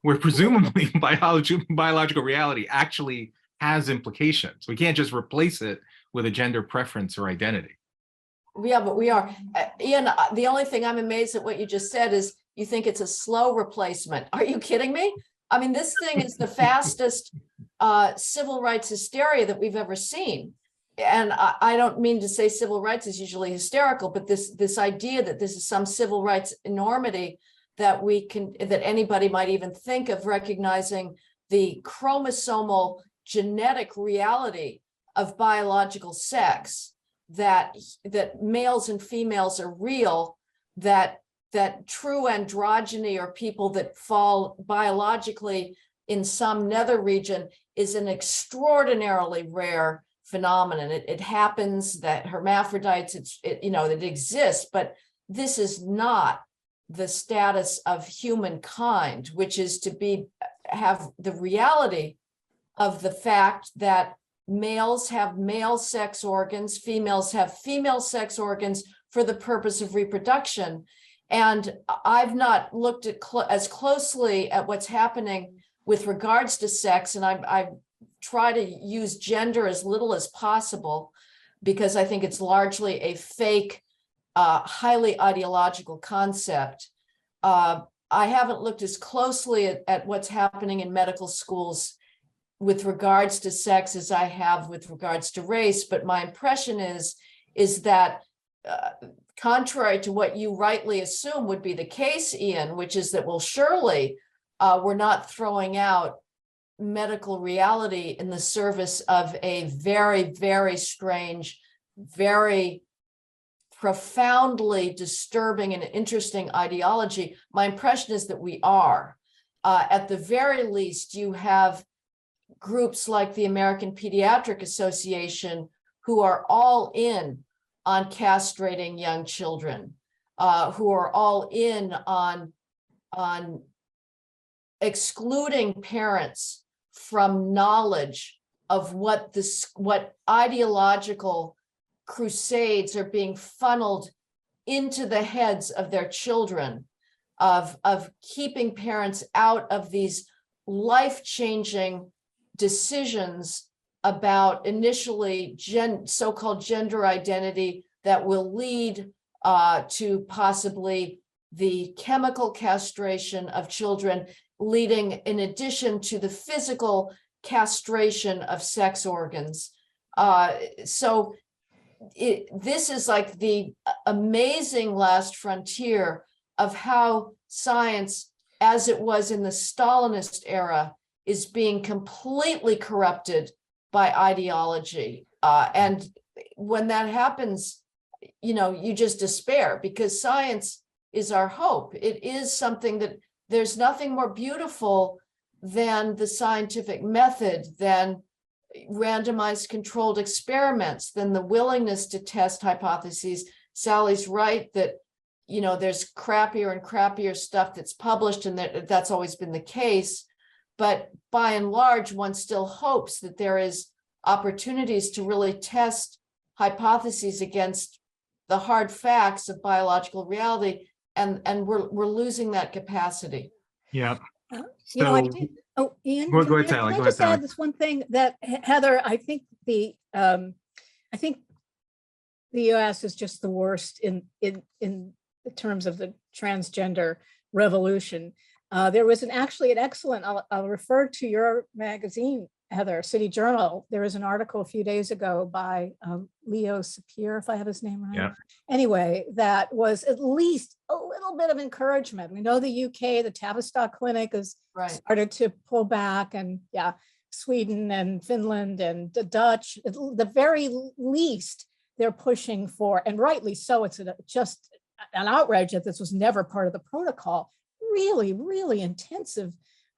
where presumably biological reality actually has implications? We can't just replace it with a gender preference or identity. Yeah, but we are. Ian, the only thing I'm amazed at what you just said is you think it's a slow replacement. Are you kidding me? I mean, this thing is the fastest civil rights hysteria that we've ever seen. And I don't mean to say civil rights is usually hysterical, but this idea that this is some civil rights enormity that anybody might even think of recognizing the chromosomal genetic reality of biological sex, that males and females are real, that true androgyny, or people that fall biologically in some nether region, is an extraordinarily rare phenomenon. It happens that hermaphrodites, it exists, but this is not the status of humankind, which is to have the reality of the fact that males have male sex organs, females have female sex organs for the purpose of reproduction. And I've not looked at as closely at what's happening with regards to sex, and I try to use gender as little as possible because I think it's largely a fake, highly ideological concept. I haven't looked as closely at what's happening in medical schools with regards to sex as I have with regards to race, but my impression is that contrary to what you rightly assume would be the case, Ian, which is that, well, surely we're not throwing out medical reality in the service of a very, very strange, very profoundly disturbing and interesting ideology. My impression is that we are. At the very least, you have groups like the American Pediatric Association who are all in on castrating young children, who are all in on excluding parents from knowledge of what ideological crusades are being funneled into the heads of their children, of keeping parents out of these life-changing decisions about initially so-called gender identity that will lead to possibly the chemical castration of children, leading in addition to the physical castration of sex organs. So this is like the amazing last frontier of how science, as it was in the Stalinist era, is being completely corrupted by ideology. And when that happens, you just despair, because science is our hope. It is something that there's nothing more beautiful than the scientific method, than randomized controlled experiments, than the willingness to test hypotheses. Sally's right that, there's crappier and crappier stuff that's published, and that's always been the case. But by and large, one still hopes that there is opportunities to really test hypotheses against the hard facts of biological reality, and we're losing that capacity. Yeah. Ian, go ahead, Sally. can I Go ahead, just Sally. add this one thing that Heather, I think the US is just the worst in terms of the transgender revolution. There was actually an excellent, I'll refer to your magazine, Heather, City Journal. There was an article a few days ago by Leo Sapir, if I have his name right. Yeah. Anyway, that was at least a little bit of encouragement. We know the UK, the Tavistock Clinic has started to pull back, and Sweden and Finland and the Dutch, at the very least, they're pushing for, and rightly so, it's just an outrage that this was never part of the protocol. Really, really intensive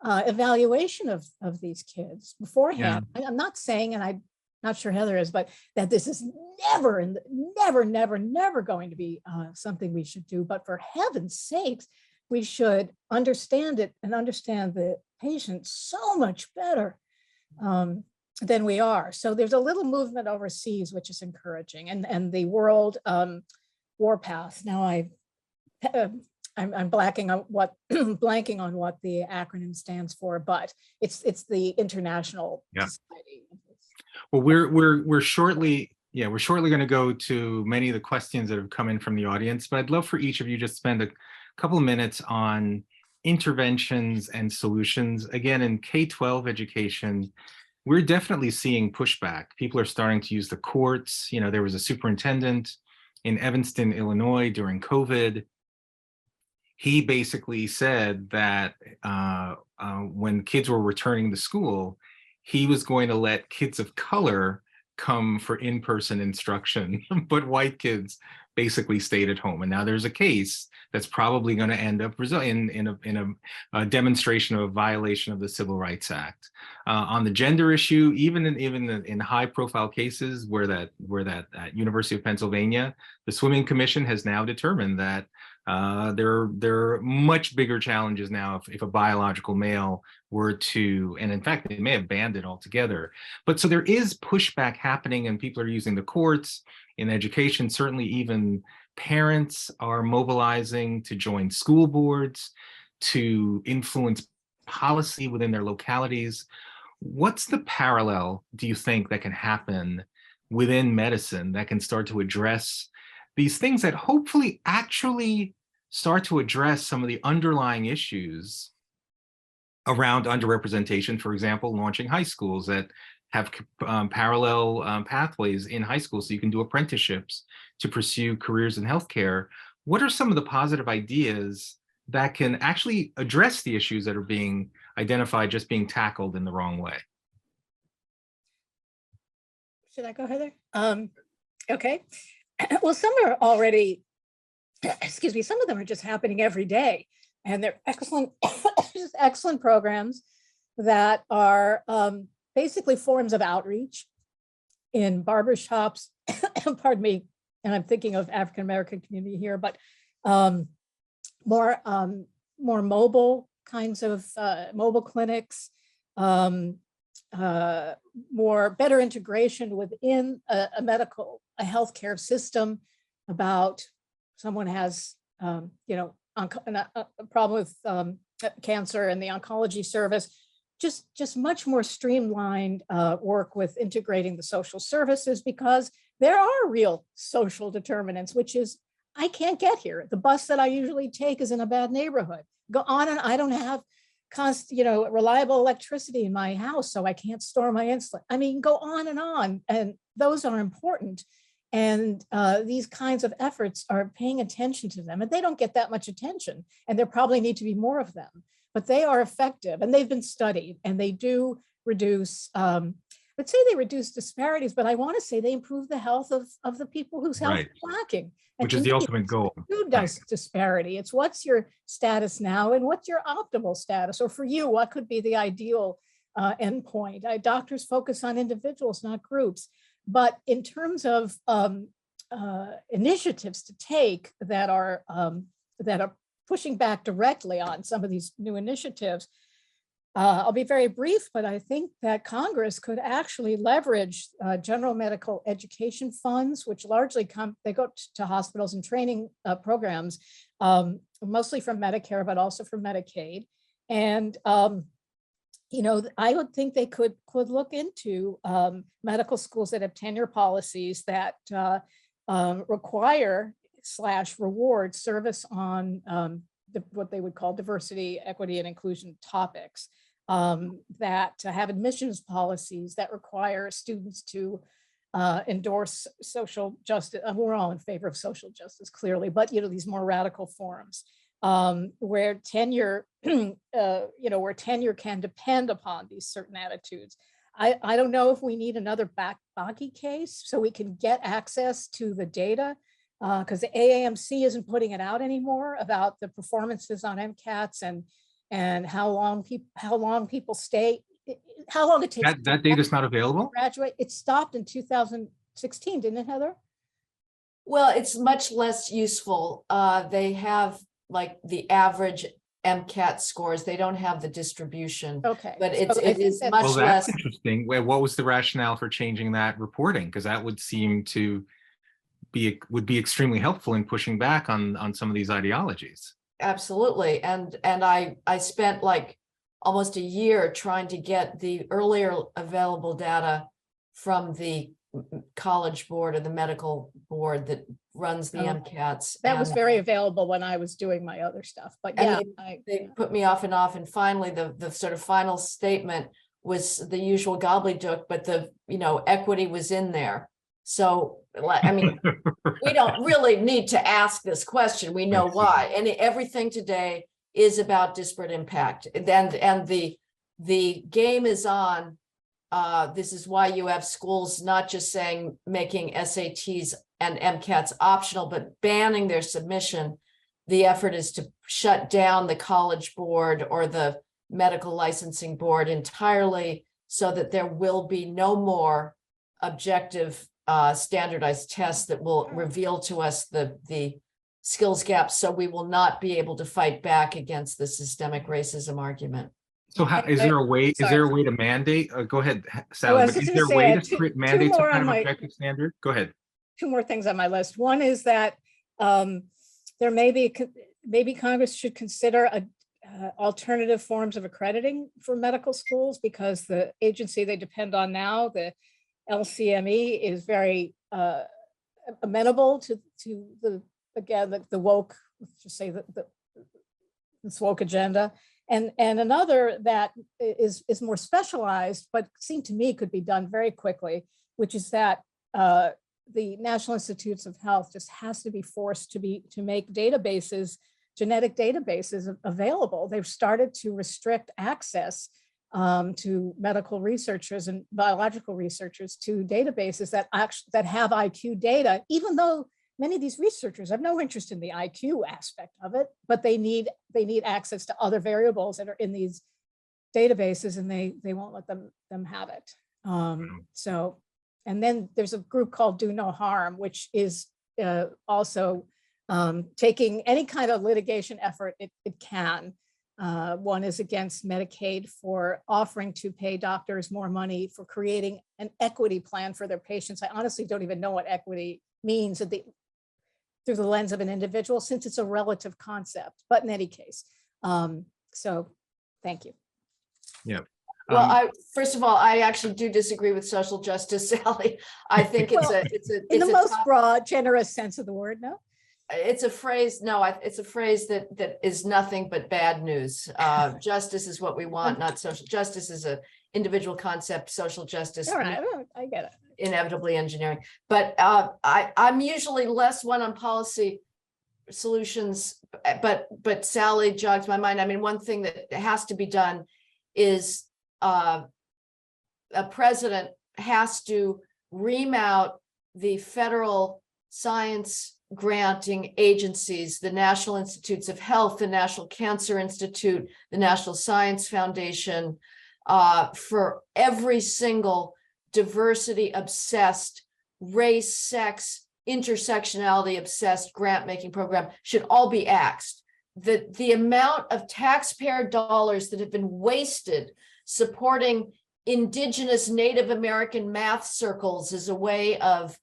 evaluation of these kids beforehand. Yeah. I'm not saying, and I'm not sure Heather is, but that this is never going to be something we should do. But for heaven's sakes, we should understand it and understand the patient so much better than we are. So there's a little movement overseas, which is encouraging, and the World Warpath. Now I'm blanking on what the acronym stands for, but it's the International Society. Well, we're shortly going to go to many of the questions that have come in from the audience, but I'd love for each of you just spend a couple of minutes on interventions and solutions. Again, in K-12 education, we're definitely seeing pushback. People are starting to use the courts. There was a superintendent in Evanston, Illinois during COVID. He basically said that when kids were returning to school, he was going to let kids of color come for in-person instruction, but white kids basically stayed at home. And now there's a case that's probably going to end up in a demonstration of a violation of the Civil Rights Act. On the gender issue, even in high-profile cases where that at University of Pennsylvania, the Swimming Commission has now determined that there are much bigger challenges now if a biological male were to, and in fact, they may have banned it altogether. But so there is pushback happening, and people are using the courts in education. Certainly even parents are mobilizing to join school boards, to influence policy within their localities. What's the parallel, do you think, that can happen within medicine that can start to address these things that hopefully actually start to address some of the underlying issues around underrepresentation? For example, launching high schools that have parallel pathways in high school so you can do apprenticeships to pursue careers in healthcare. What are some of the positive ideas that can actually address the issues that are being identified just being tackled in the wrong way? Should I go, Heather? Okay. Well, some are already, excuse me, some of them are just happening every day, and they're excellent, just excellent programs that are basically forms of outreach in barbershops, pardon me, and I'm thinking of African-American community here, but more mobile kinds of mobile clinics, more better integration within a healthcare system about someone has, a problem with cancer and the oncology service. Just much more streamlined work with integrating the social services, because there are real social determinants, which is, I can't get here. The bus that I usually take is in a bad neighborhood. Go on, and I don't have reliable electricity in my house, so I can't store my insulin. I mean, go on, and those are important. And these kinds of efforts are paying attention to them, and they don't get that much attention, and there probably need to be more of them, but they are effective, and they've been studied, and they do reduce, let's say they reduce disparities, but I want to say they improve the health of the people whose health is lacking. And Which is the ultimate goal. Who does disparity? It's what's your status now and what's your optimal status? Or for you, what could be the ideal endpoint? Doctors focus on individuals, not groups. But in terms of initiatives to take that are pushing back directly on some of these new initiatives, I'll be very brief, but I think that Congress could actually leverage general medical education funds, which largely they go to hospitals and training programs, mostly from Medicare, but also from Medicaid. And, I would think they could look into medical schools that have tenure policies that require / reward service on what they would call diversity, equity, and inclusion topics, that have admissions policies that require students to endorse social justice. We're all in favor of social justice, clearly, but these more radical forms where tenure, where tenure can depend upon these certain attitudes. I don't know if we need another Baki case so we can get access to the data, because the AAMC isn't putting it out anymore about the performances on MCATs and how long people stay, how long it takes. That data is not available? Graduate. It stopped in 2016, didn't it, Heather? Well, it's much less useful. They have like the average MCAT scores. They don't have the distribution. Okay. But it is much well, less. That's interesting. What was the rationale for changing that reporting? Because that would seem to would be extremely helpful in pushing back on some of these ideologies. Absolutely. And I spent like almost a year trying to get the earlier available data from the college board or the medical board that runs the MCATs. That was very available when I was doing my other stuff, but yeah. They put me off, and finally the sort of final statement was the usual gobbledygook, but the equity was in there. So, I mean, we don't really need to ask this question. We know why. And everything today is about disparate impact. And the game is on. This is why you have schools not just making SATs and MCATs optional, but banning their submission. The effort is to shut down the college board or the medical licensing board entirely, so that there will be no more objective standardized tests that will reveal to us the skills gaps, so we will not be able to fight back against the systemic racism argument. So is there a way to mandate? Go ahead, Sally. But is there a way to mandate some kind of objective standard? Go ahead. Two more things on my list. One is that there maybe Congress should consider alternative forms of accrediting for medical schools, because the agency they depend on now, the LCME, is very amenable to the, again, the woke, let's just say this woke agenda. And another that is more specialized, but seemed to me could be done very quickly, which is that the National Institutes of Health just has to be forced to make databases, genetic databases available. They've started to restrict access to medical researchers and biological researchers to databases that have IQ data, even though many of these researchers have no interest in the IQ aspect of it, but they need access to other variables that are in these databases, and they won't let them have it. So, and then there's a group called Do No Harm, which is also taking any kind of litigation effort it can. One is against Medicaid for offering to pay doctors more money for creating an equity plan for their patients. I honestly don't even know what equity means through the lens of an individual, since it's a relative concept, but in any case. So thank you. Yeah. Well, first of all, I actually do disagree with social justice, Sally. I think it's in the most broad, generous sense of the word. No, it's a phrase. No, it's a phrase that is nothing but bad news. Justice is what we want, not social justice is an individual concept. Social justice, all right, I get it. Inevitably engineering. But I'm usually less one on policy solutions, but Sally jogs my mind. I mean, one thing that has to be done is a president has to ream out the federal science granting agencies, the National Institutes of Health, the National Cancer Institute, the National Science Foundation, for every single diversity obsessed, race, sex, intersectionality obsessed grant making program should all be axed. The amount of taxpayer dollars that have been wasted supporting indigenous Native American math circles as a way of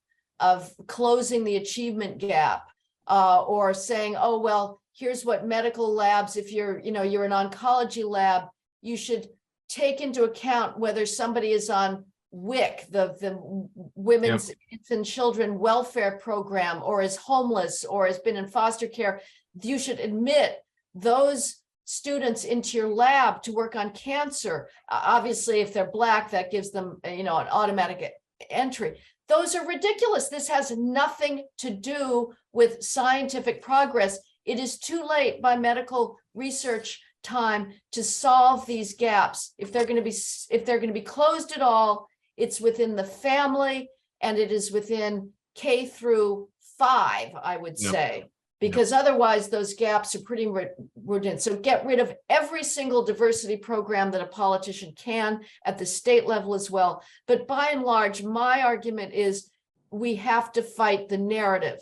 closing the achievement gap, or saying, oh, well, here's what medical labs, if you're an oncology lab, you should take into account whether somebody is on WIC, the Women's Infant Children Welfare Program, or is homeless, or has been in foster care. You should admit those students into your lab to work on cancer. Obviously, if they're Black, that gives them, an automatic entry. Those are ridiculous. This has nothing to do with scientific progress. It is too late by medical research time to solve these gaps. If they're going to be closed at all, it's within the family, and it is within K through 5, I would say, because otherwise those gaps are pretty redundant. So get rid of every single diversity program that a politician can at the state level as well. But by and large, my argument is we have to fight the narrative,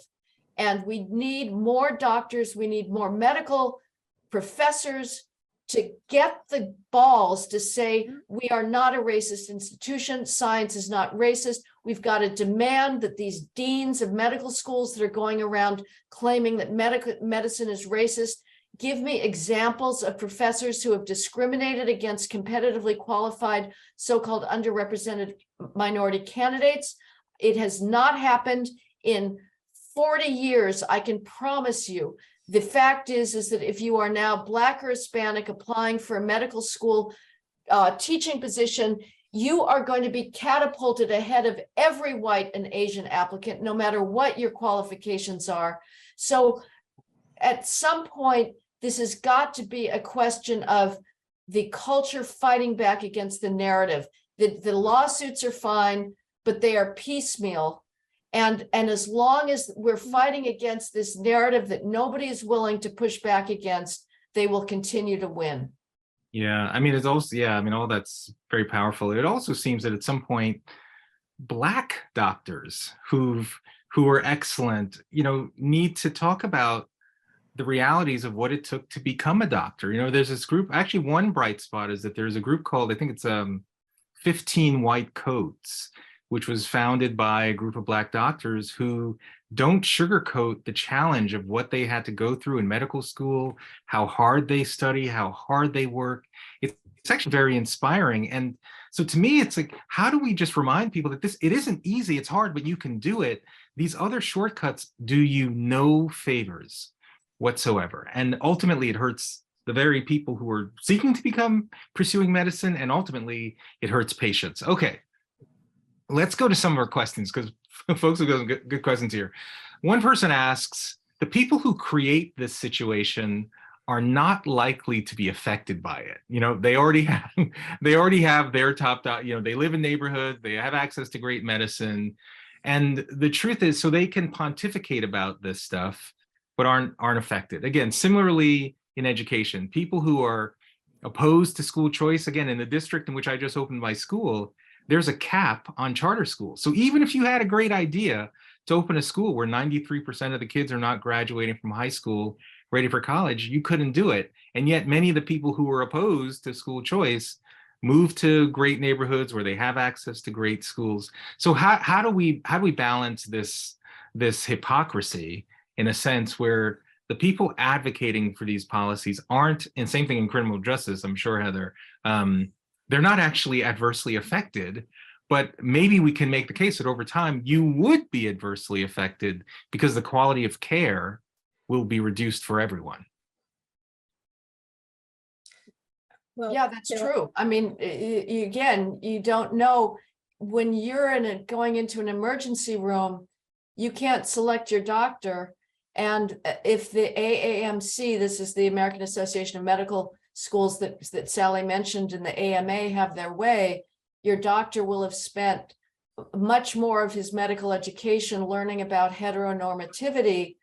and we need more doctors. We need more medical professors to get the balls to say we are not a racist institution. Science is not racist. We've got to demand that these deans of medical schools that are going around claiming that medicine is racist, give me examples of professors who have discriminated against competitively qualified so-called underrepresented minority candidates. It has not happened in 40 years, I can promise you. The fact is that if you are now Black or Hispanic applying for a medical school teaching position, you are going to be catapulted ahead of every white and Asian applicant, no matter what your qualifications are. So at some point, this has got to be a question of the culture fighting back against the narrative. The lawsuits are fine, but they are piecemeal. And as long as we're fighting against this narrative that nobody is willing to push back against, they will continue to win. Yeah, I mean, it's also, all that's very powerful. It also seems that at some point, Black doctors who are excellent, need to talk about the realities of what it took to become a doctor. There's this group, actually one bright spot is that there's a group called, I think it's 15 White Coats. which was founded by a group of Black doctors who don't sugarcoat the challenge of what they had to go through in medical school, how hard they study, how hard they work. It's actually very inspiring. And so to me, it's like, how do we just remind people that it isn't easy, it's hard, but you can do it. These other shortcuts do you no favors whatsoever. And ultimately it hurts the very people who are seeking to pursuing medicine, and ultimately it hurts patients. Okay, let's go to some of our questions, because folks have got good questions here. One person asks, the people who create this situation are not likely to be affected by it. You know, they already have their top, you know, they live in neighborhoods, they have access to great medicine. And the truth is, so they can pontificate about this stuff, but aren't affected. Again, similarly in education, people who are opposed to school choice, again, in the district in which I just opened my school, there's a cap on charter schools. So even if you had a great idea to open a school where 93% of the kids are not graduating from high school ready for college, you couldn't do it. And yet many of the people who were opposed to school choice move to great neighborhoods where they have access to great schools. So how do we balance this hypocrisy, in a sense, where the people advocating for these policies aren't, and same thing in criminal justice, I'm sure, Heather, they're not actually adversely affected, but maybe we can make the case that over time you would be adversely affected because the quality of care will be reduced for everyone. Well, yeah, that's true. I mean, again, you don't know when you're going into an emergency room, you can't select your doctor. And if the AAMC, this is the American Association of Medical Schools that Sally mentioned, and the AMA have their way, your doctor will have spent much more of his medical education learning about heteronormativity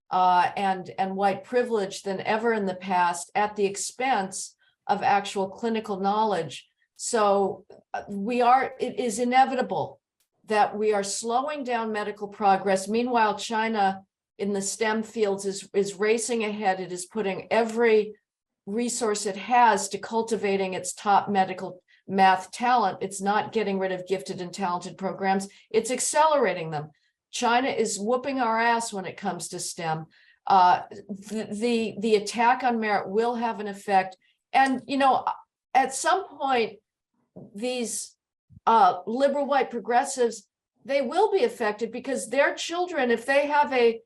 and white privilege than ever in the past, at the expense of actual clinical knowledge. So it is inevitable that we are slowing down medical progress. Meanwhile, China in the STEM fields is racing ahead. It is putting every resource it has to cultivating its top medical math talent. It's not getting rid of gifted and talented programs. It's accelerating them. China is whooping our ass when it comes to STEM. The attack on merit will have an effect. And, you know, at some point, these liberal white progressives, they will be affected because their children, if they have a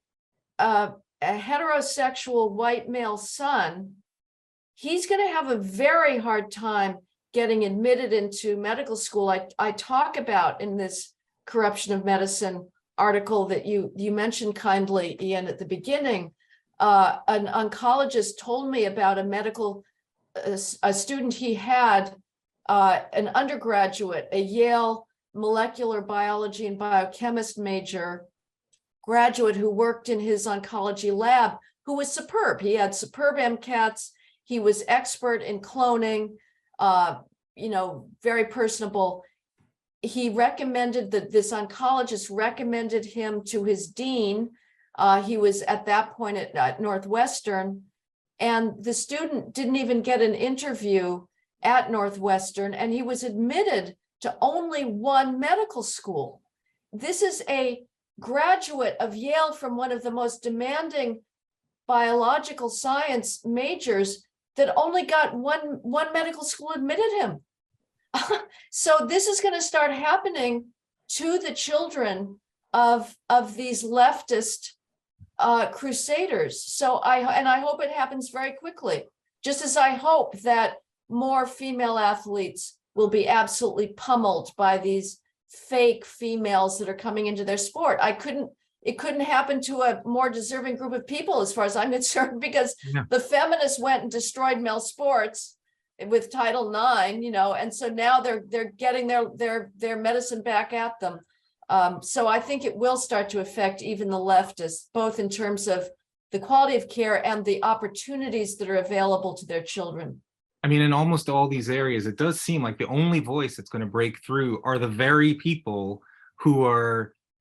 heterosexual white male son, he's going to have a very hard time getting admitted into medical school. I talk about in this Corruption of Medicine article that you mentioned kindly, Ian, at the beginning. An oncologist told me about a student he had, an undergraduate, a Yale molecular biology and biochemist major graduate who worked in his oncology lab, who was superb. He had superb MCATs. He was expert in cloning, you know, very personable. He recommended this oncologist recommended him to his dean. He was at that point at Northwestern, and the student didn't even get an interview at Northwestern, and he was admitted to only one medical school. This is a graduate of Yale from one of the most demanding biological science majors that only got one medical school admitted him. So this is going to start happening to the children of these leftist crusaders. So I hope it happens very quickly, just as I hope that more female athletes will be absolutely pummeled by these fake females that are coming into their sport. It couldn't happen to a more deserving group of people, as far as I'm concerned, because the feminists went and destroyed male sports with Title IX, you know, and so now they're getting their medicine back at them. So I think it will start to affect even the leftists, both in terms of the quality of care and the opportunities that are available to their children. I mean, in almost all these areas, it does seem like the only voice that's going to break through are the very people who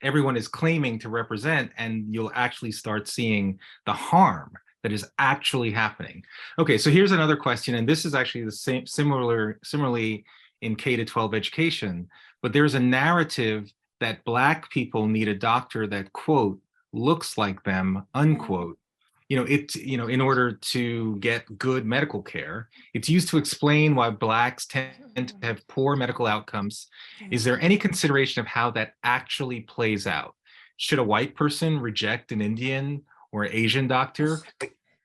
everyone is claiming to represent, and you'll actually start seeing the harm that is actually happening. Okay, so here's another question, and this is actually the same, similarly in K-12 education. but there's a narrative that Black people need a doctor that, quote, looks like them, unquote. In order to get good medical care. It's used to explain why Blacks tend to have poor medical outcomes. Is there any consideration of how that actually plays out? Should a white person reject an Indian or Asian doctor?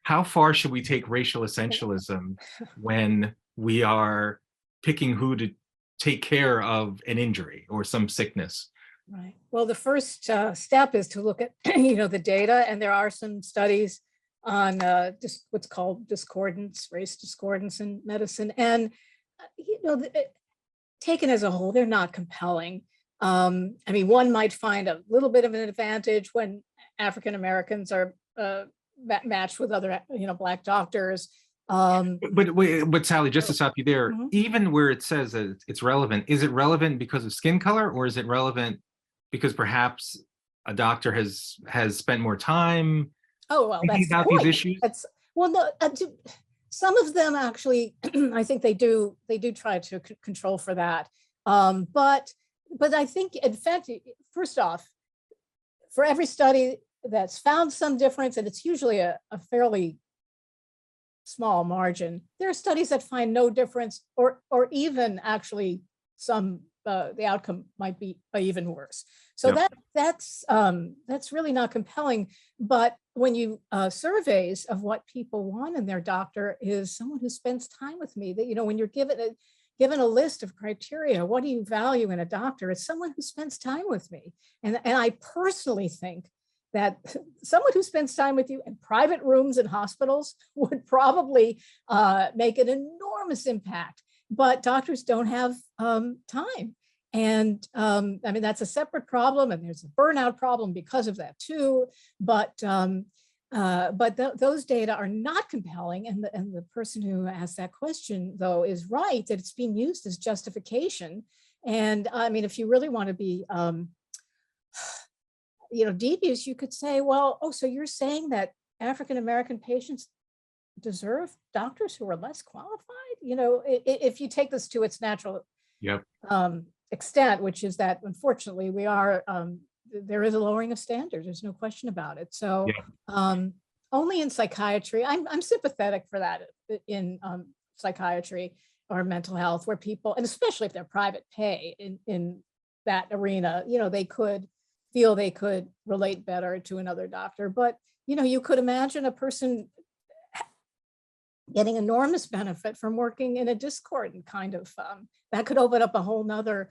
How far should we take racial essentialism when we are picking who to take care of an injury or some sickness? Right. Well, the first step is to look at, the data, and there are some studies on just what's called discordance, race discordance in medicine. And, taken as a whole, they're not compelling. One might find a little bit of an advantage when African Americans are matched with other, Black doctors. But Sally, just to stop you there, Mhm. even where it says that it's relevant, is it relevant because of skin color, or is it relevant because perhaps a doctor has spent more time Oh, well, thinking that's the about these point. issues? Some of them actually, I think they do try to control for that. But I think, in fact, first off, for every study that's found some difference, and it's usually a fairly small margin, there are studies that find no difference, or even actually some the outcome might be even worse. So Yep. that's really not compelling. But when you surveys of what people want in their doctor is someone who spends time with me, that, when you're given a list of criteria, what do you value in a doctor? It's someone who spends time with me. And I personally think that someone who spends time with you in private rooms in hospitals would probably make an enormous impact. But doctors don't have time. And that's a separate problem, and there's a burnout problem because of that too. But those data are not compelling, and the person who asked that question, though, is right that it's being used as justification. And if you really want to be devious, you could say, well, so you're saying that African American patients deserve doctors who are less qualified? If you take this to its natural Yep. extent, which is that unfortunately we are, there is a lowering of standards. There's no question about it. So only in psychiatry, I'm sympathetic for that in psychiatry or mental health, where people, and especially if they're private pay in that arena, they could feel they could relate better to another doctor. But, you could imagine a person getting enormous benefit from working in a discordant kind of, that could open up a whole nother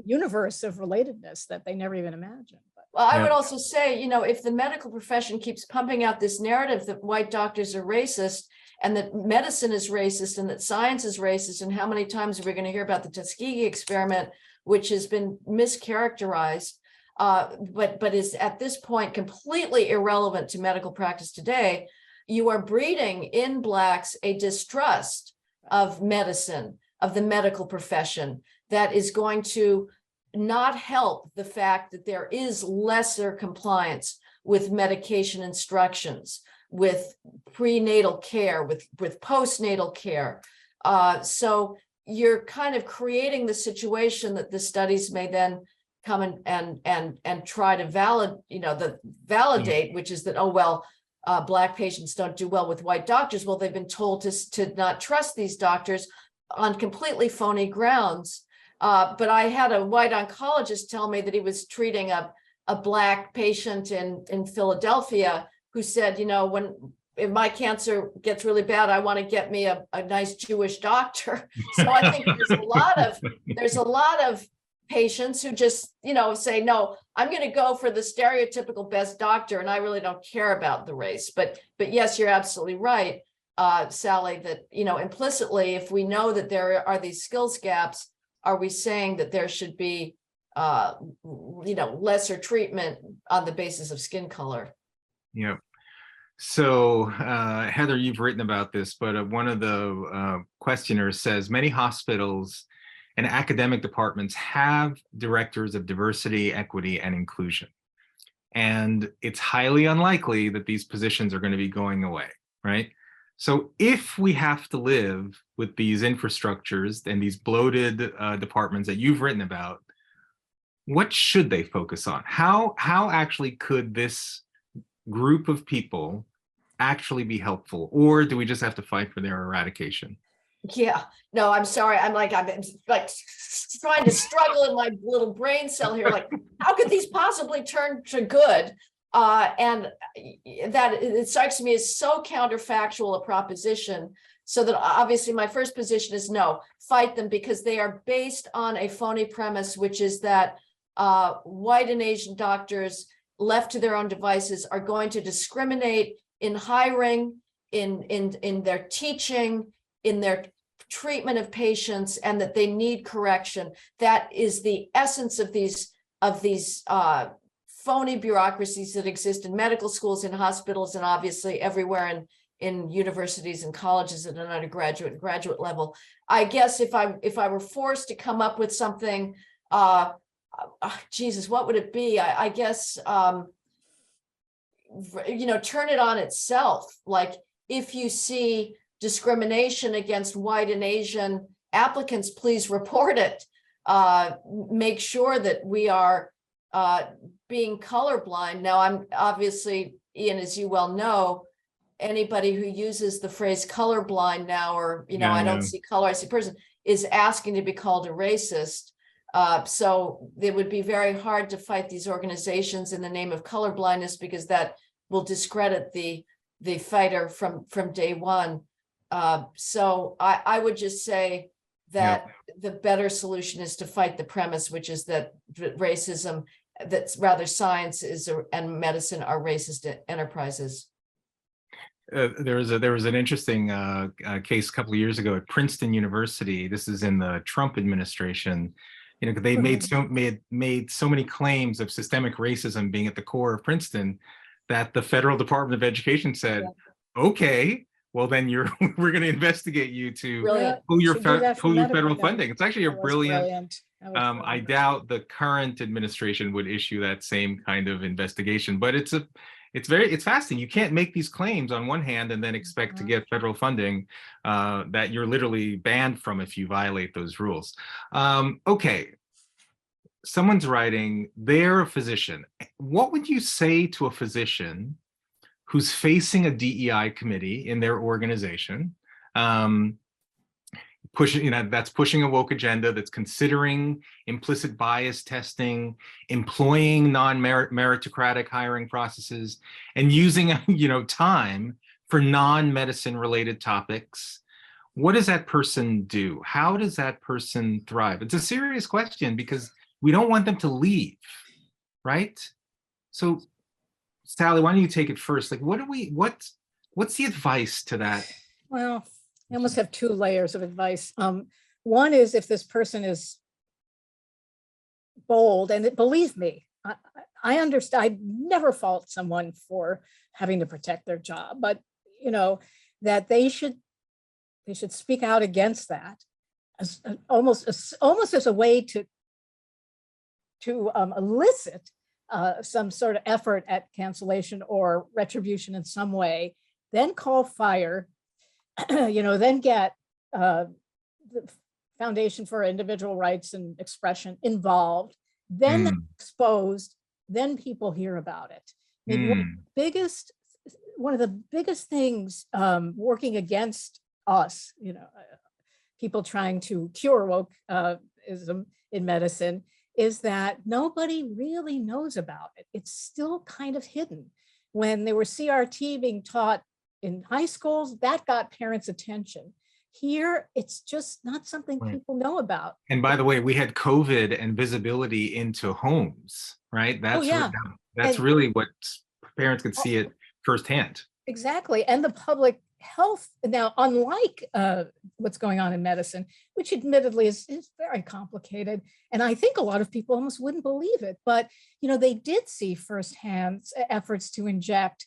universe of relatedness that they never even imagined. Well, I would also say, if the medical profession keeps pumping out this narrative that white doctors are racist, and that medicine is racist, and that science is racist, and how many times are we going to hear about the Tuskegee experiment, which has been mischaracterized, but is at this point completely irrelevant to medical practice today, you are breeding in Blacks a distrust of medicine, of the medical profession, that is going to not help the fact that there is lesser compliance with medication instructions, with prenatal care, with postnatal care. So you're kind of creating the situation that the studies may then come and try to validate, which is that, Black patients don't do well with white doctors. Well, they've been told to not trust these doctors on completely phony grounds. But I had a white oncologist tell me that he was treating a Black patient in Philadelphia who said, if my cancer gets really bad, I want to get me a nice Jewish doctor. So I think there's a lot of patients who just, say, no, I'm going to go for the stereotypical best doctor, and I really don't care about the race. But yes, you're absolutely right, Sally, that, implicitly, if we know that there are these skills gaps, are we saying that there should be, lesser treatment on the basis of skin color? Yeah. So, Heather, you've written about this, but one of the questioners says many hospitals and academic departments have directors of diversity, equity, and inclusion. And it's highly unlikely that these positions are going to be going away, right? So if we have to live with these infrastructures and these bloated departments that you've written about, what should they focus on? How actually could this group of people actually be helpful? Or do we just have to fight for their eradication? Yeah, no, I'm sorry. I'm like trying to struggle in my little brain cell here. Like, how could these possibly turn to good? And that it strikes me as so counterfactual a proposition. So that obviously my first position is no, fight them, because they are based on a phony premise, which is that white and Asian doctors left to their own devices are going to discriminate in hiring, in their teaching, in their treatment of patients, and that they need correction. That is the essence of these phony bureaucracies that exist in medical schools, in hospitals, and obviously everywhere in universities and colleges at an undergraduate and graduate level. I guess if I were forced to come up with something, Jesus, what would it be? I guess turn it on itself. Like, if you see discrimination against white and Asian applicants, please report it. Make sure that we are being colorblind. Now, I'm obviously, Ian, as you well know, anybody who uses the phrase colorblind now, or, I don't see color, I see person, is asking to be called a racist. So it would be very hard to fight these organizations in the name of colorblindness, because that will discredit the fighter from day one. So I would just say that the better solution is to fight the premise, which is that racism, that's rather science and medicine are racist enterprises. There was an interesting case a couple of years ago at Princeton University. This is in the Trump administration. They made so many claims of systemic racism being at the core of Princeton that the Federal Department of Education said, okay, well then we're going to investigate you to pull your federal funding. It's actually a brilliant. I doubt the current administration would issue that same kind of investigation, but it's fascinating. You can't make these claims on one hand and then expect to get federal funding that you're literally banned from if you violate those rules. Okay, someone's writing, they're a physician. What would you say to a physician who's facing a DEI committee in their organization, that's pushing a woke agenda, that's considering implicit bias testing, employing non-meritocratic hiring processes, and using time for non-medicine related topics? What does that person do? How does that person thrive? It's a serious question, because we don't want them to leave, right? So Sally, why don't you take it first? Like, what's the advice to that? Well, I almost have two layers of advice. One is, if this person is bold, and believe me, I understand, I never fault someone for having to protect their job, but that they should speak out against that, as almost as a way to elicit some sort of effort at cancellation or retribution in some way, then call fire, then get the Foundation for Individual Rights and Expression involved, then exposed, then people hear about it. I mean, one of the biggest things working against us, people trying to cure wokeism in medicine, is that nobody really knows about it. It's still kind of hidden. When there were CRT being taught in high schools, that got parents' attention. Here, it's just not something people know about. And by the way, we had COVID and visibility into homes, right? That's really what parents could see it firsthand. Exactly. And the public health, now, unlike what's going on in medicine, which admittedly is very complicated, and I think a lot of people almost wouldn't believe it, but they did see firsthand efforts to inject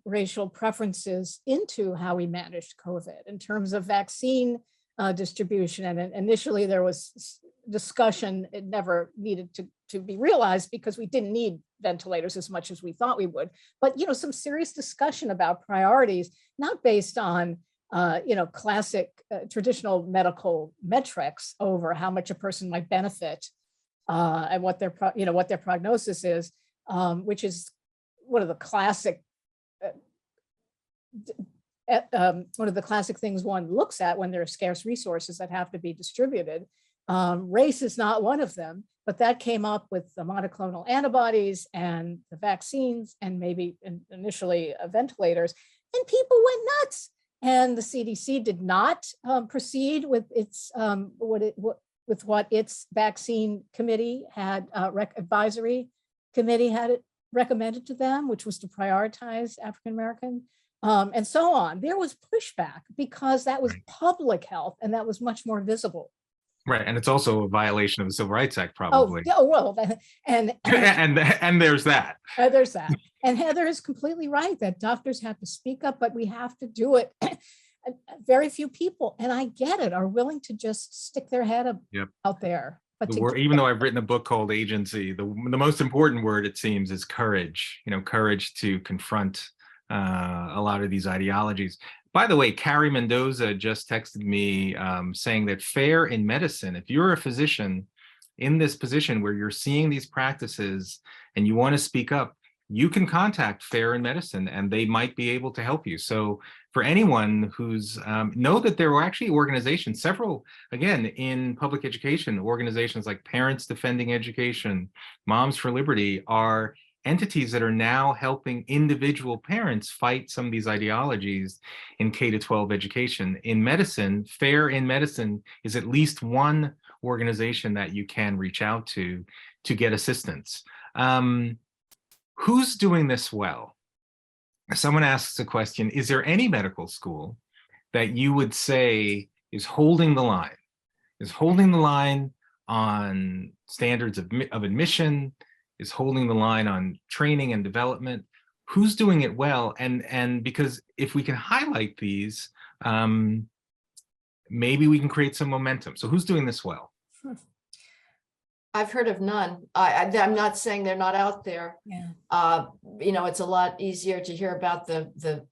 racial preferences into how we managed COVID in terms of vaccine distribution. And initially there was discussion, it never needed to to be realized because we didn't need ventilators as much as we thought we would. But, some serious discussion about priorities, not based on, classic traditional medical metrics over how much a person might benefit and what their prognosis is, which is one of the classic things one looks at when there are scarce resources that have to be distributed. Race is not one of them, but that came up with the monoclonal antibodies and the vaccines and maybe initially ventilators, and people went nuts. And the CDC did not proceed with its what its vaccine committee had advisory committee had it recommended to them, which was to prioritize African American and so on. There was pushback because that was public health and that was much more visible. Right, and it's also a violation of the Civil Rights Act, probably. Oh well, and there's that. There's that. And Heather is completely right that doctors have to speak up, but we have to do it. Very few people, and I get it, are willing to just stick their head out there. But even though I've written a book called Agency, the most important word, it seems, is courage. Courage to confront a lot of these ideologies. By the way, Carrie Mendoza just texted me saying that FAIR in medicine, if you're a physician in this position where you're seeing these practices and you want to speak up, you can contact FAIR in medicine and they might be able to help you. So for anyone who's, know that there are actually organizations, several, again, in public education, organizations like Parents Defending Education, Moms for Liberty are entities that are now helping individual parents fight some of these ideologies in K-12 education. In medicine, FAIR in medicine is at least one organization that you can reach out to get assistance. Who's doing this well? Someone asks a question, is there any medical school that you would say is holding the line on standards of admission, is holding the line on training and development? Who's doing it well? And because if we can highlight these, maybe we can create some momentum. So who's doing this well? I've heard of none. I'm not saying they're not out there. Yeah. It's a lot easier to hear about the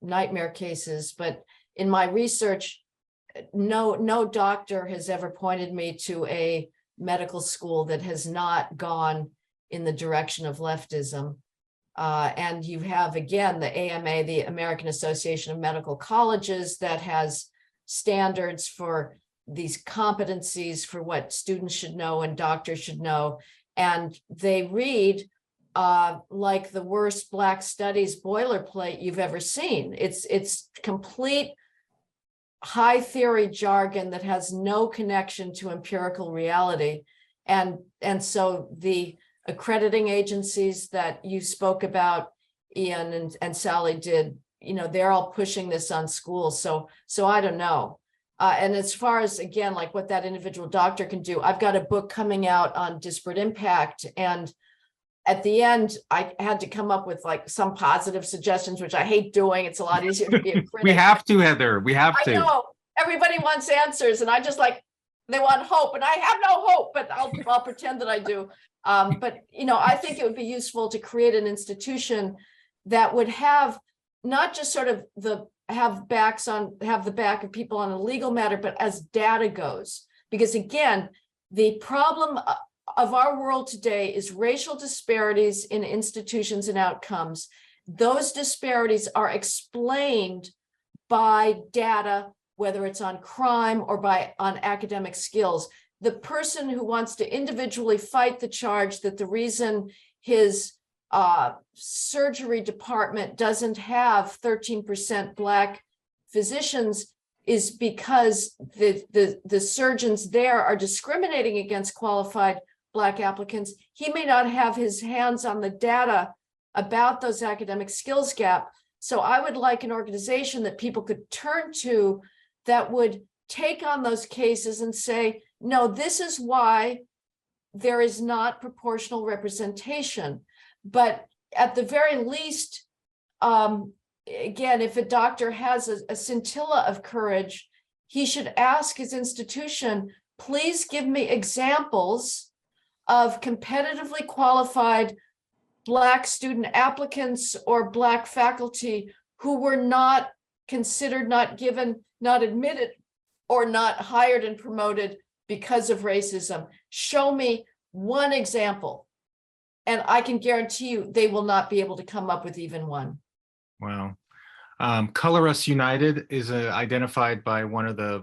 nightmare cases, but in my research, no doctor has ever pointed me to a medical school that has not gone in the direction of leftism. And you have, again, the AMA, the American Association of Medical Colleges, that has standards for these competencies for what students should know and doctors should know. And they read like the worst Black studies boilerplate you've ever seen. It's complete high theory jargon that has no connection to empirical reality. And so the accrediting agencies that you spoke about, Ian and Sally did, they're all pushing this on schools. So I don't know. And as far as, again, like what that individual doctor can do, I've got a book coming out on disparate impact. And at the end, I had to come up with like some positive suggestions, which I hate doing. It's a lot easier to be a critic. We have to, Heather. We have to. I know. Everybody wants answers. And I just they want hope. And I have no hope, but I'll pretend that I do. But, I think it would be useful to create an institution that would have not just sort of have the back of people on a legal matter, but as data goes. Because again, the problem of our world today is racial disparities in institutions and outcomes. Those disparities are explained by data, whether it's on crime or on academic skills. The person who wants to individually fight the charge that the reason his surgery department doesn't have 13% Black physicians is because the surgeons there are discriminating against qualified Black applicants. He may not have his hands on the data about those academic skills gap. So I would like an organization that people could turn to that would take on those cases and say, no, this is why there is not proportional representation. But at the very least, again, if a doctor has a scintilla of courage, he should ask his institution, please give me examples of competitively qualified Black student applicants or Black faculty who were not considered, not given, not admitted, or not hired and promoted because of racism. Show me one example, and I can guarantee you they will not be able to come up with even one. Wow. Color Us United is identified by one of the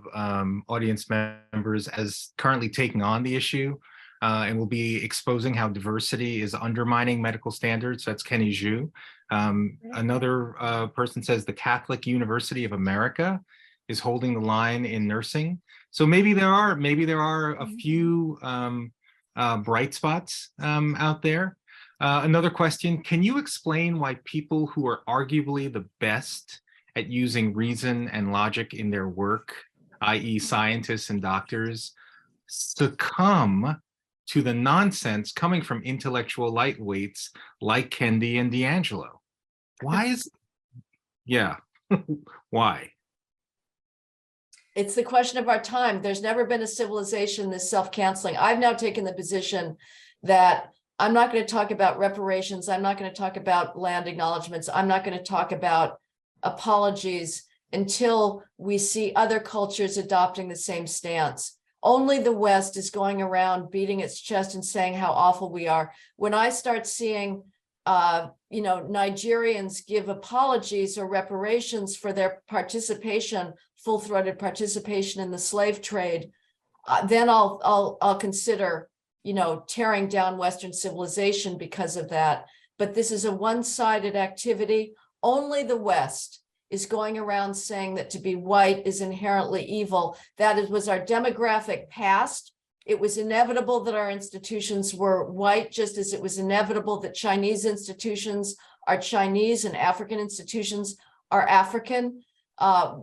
audience members as currently taking on the issue and will be exposing how diversity is undermining medical standards. That's Kenny Zhu. Another person says the Catholic University of America is holding the line in nursing. So maybe there are a few bright spots out there. Another question, can you explain why people who are arguably the best at using reason and logic in their work, i.e. scientists and doctors, succumb to the nonsense coming from intellectual lightweights like Kendi and D'Angelo? Why is, yeah, why? It's the question of our time. There's never been a civilization this self-canceling. I've now taken the position that I'm not going to talk about reparations. I'm not going to talk about land acknowledgements. I'm not going to talk about apologies until we see other cultures adopting the same stance. Only the West is going around beating its chest and saying how awful we are. When I start seeing, Nigerians give apologies or reparations for their participation, full-throated participation in the slave trade, then I'll consider, tearing down Western civilization because of that. But this is a one-sided activity. Only the West is going around saying that to be white is inherently evil. That was our demographic past. It was inevitable that our institutions were white, just as it was inevitable that Chinese institutions are Chinese and African institutions are African. I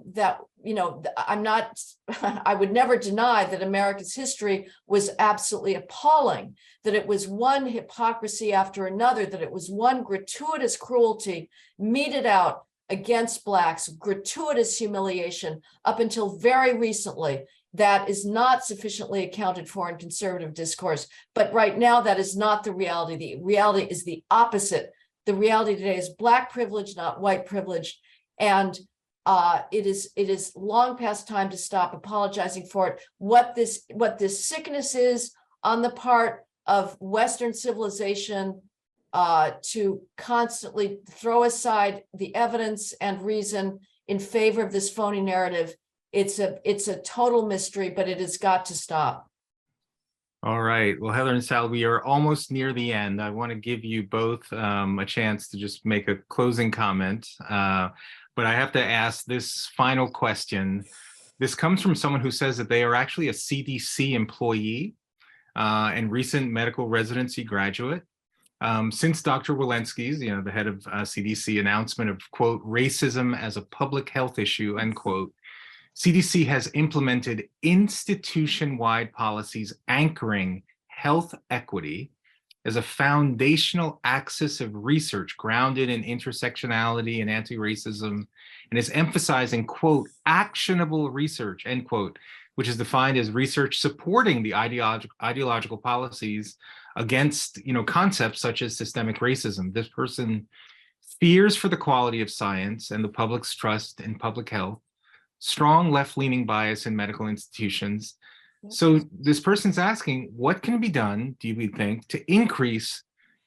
would never deny that America's history was absolutely appalling, that it was one hypocrisy after another, that it was one gratuitous cruelty meted out against Blacks, gratuitous humiliation up until very recently. That is not sufficiently accounted for in conservative discourse. But right now, that is not the reality. The reality is the opposite. The reality today is Black privilege, not white privilege. And it is long past time to stop apologizing for it. What this sickness is on the part of Western civilization to constantly throw aside the evidence and reason in favor of this phony narrative. It's a total mystery, but it has got to stop. All right. Well, Heather and Sal, we are almost near the end. I want to give you both a chance to just make a closing comment. But I have to ask this final question. This comes from someone who says that they are actually a CDC employee and recent medical residency graduate. Since Dr. Walensky's, the head of CDC announcement of, quote, racism as a public health issue, end quote, CDC has implemented institution-wide policies anchoring health equity as a foundational axis of research grounded in intersectionality and anti-racism, and is emphasizing, quote, actionable research, end quote, which is defined as research supporting the ideological policies against, concepts such as systemic racism. This person fears for the quality of science and the public's trust in public health, strong left-leaning bias in medical institutions. So this person's asking, what can be done, do you think, to increase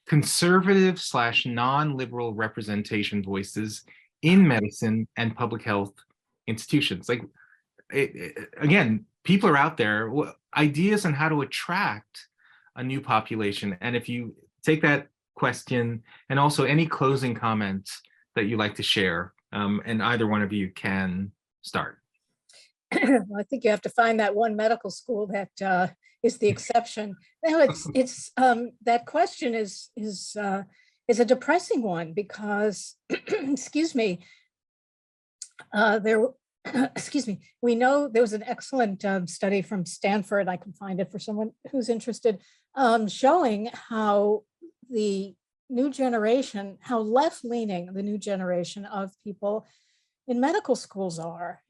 conservative / non-liberal representation voices in medicine and public health institutions? Again, people are out there, ideas on how to attract a new population. And if you take that question and also any closing comments that you'd like to share, and either one of you can start. Well, I think you have to find that one medical school that is the exception. No, it's that question is a depressing one because, excuse me, we know there was an excellent study from Stanford. I can find it for someone who's interested, showing how the new generation, how left-leaning the new generation of people in medical schools are.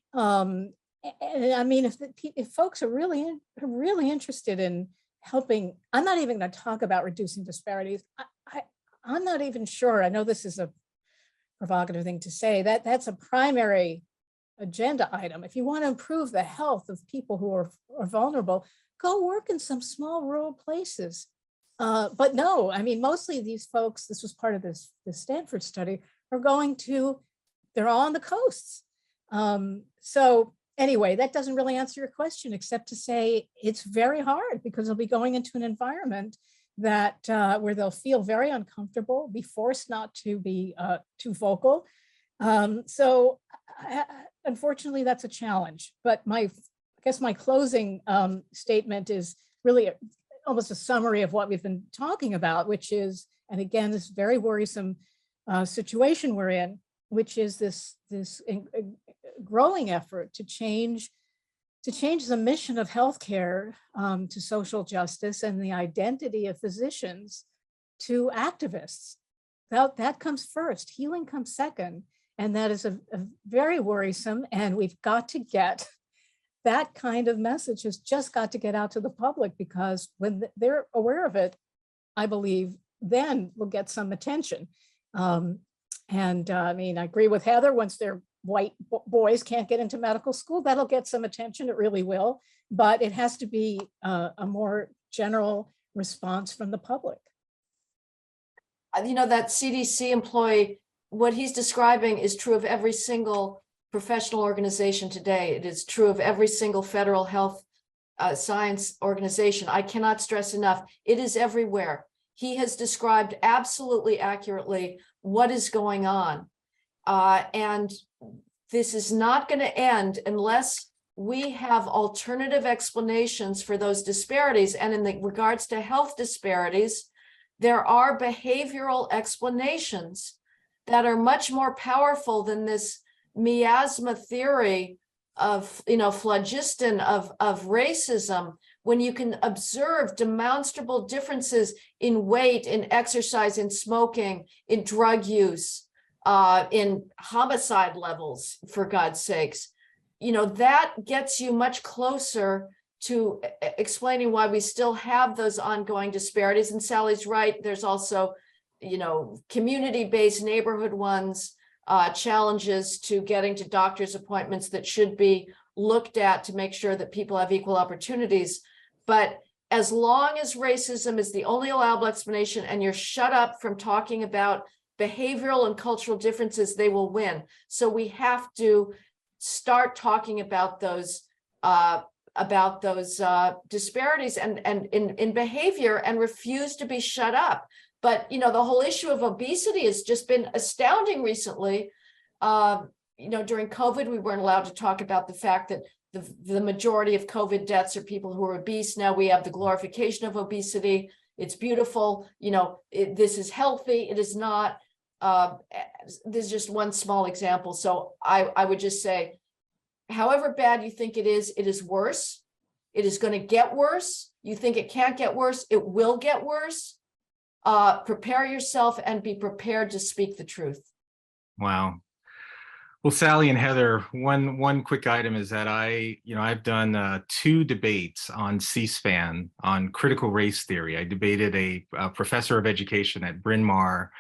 And I mean, if folks are really interested in helping. I'm not even going to talk about reducing disparities. I'm not even sure. I know this is a provocative thing to say, that that's a primary agenda item. If you want to improve the health of people who are vulnerable, go work in some small rural places. But no, I mean, mostly these folks, this was part of this Stanford study, are they're all on the coasts. So anyway, that doesn't really answer your question, except to say it's very hard because they'll be going into an environment that where they'll feel very uncomfortable, be forced not to be too vocal. Unfortunately, that's a challenge. But I guess my closing statement is really almost a summary of what we've been talking about, which is, and again, this very worrisome situation we're in, which is this growing effort to change the mission of healthcare to social justice and the identity of physicians to activists. That comes first. Healing comes second. And that is a very worrisome, and we've got to get that kind of message has just got to get out to the public, because when they're aware of it, I believe then we'll get some attention. I mean, I agree with Heather, once they're white boys can't get into medical school, that'll get some attention, it really will, but it has to be a more general response from the public. You know, that CDC employee, what he's describing is true of every single professional organization today. It is true of every single federal health science organization. I cannot stress enough, it is everywhere. He has described absolutely accurately what is going on. And this is not going to end unless we have alternative explanations for those disparities. And in regards to health disparities, there are behavioral explanations that are much more powerful than this miasma theory of, you know, phlogiston of racism, when you can observe demonstrable differences in weight, in exercise, in smoking, in drug use, in homicide levels, for God's sakes. You know, that gets you much closer to explaining why we still have those ongoing disparities. And Sally's right, there's also, you know, community-based neighborhood ones, challenges to getting to doctor's appointments that should be looked at to make sure that people have equal opportunities. But as long as racism is the only allowable explanation and you're shut up from talking about behavioral and cultural differences, they will win. So we have to start talking about those disparities and in behavior, and refuse to be shut up. But, you know, the whole issue of obesity has just been astounding recently. You know, during COVID, we weren't allowed to talk about the fact that the majority of COVID deaths are people who are obese. Now we have the glorification of obesity. It's beautiful. You know, this is healthy. It is not. This is just one small example. So I would just say, however bad you think it is worse. It is going to get worse. You think it can't get worse, it will get worse. Prepare yourself and be prepared to speak the truth. Wow. Well, Sally and Heather, one quick item is that I've done 2 debates on C-SPAN on critical race theory. I debated a professor of education at Bryn Mawr,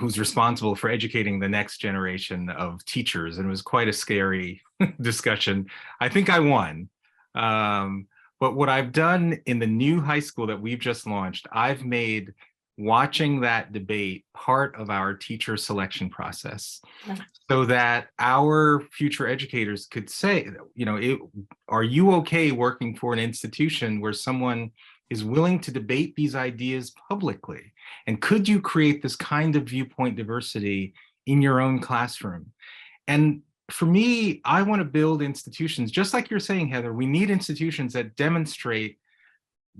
who's responsible for educating the next generation of teachers, and it was quite a scary discussion. I think I won. But what I've done in the new high school that we've just launched, I've made watching that debate part of our teacher selection process, so that our future educators could say, you know, are you okay working for an institution where someone is willing to debate these ideas publicly? And could you create this kind of viewpoint diversity in your own classroom? And for me, I want to build institutions, just like you're saying, Heather, we need institutions that demonstrate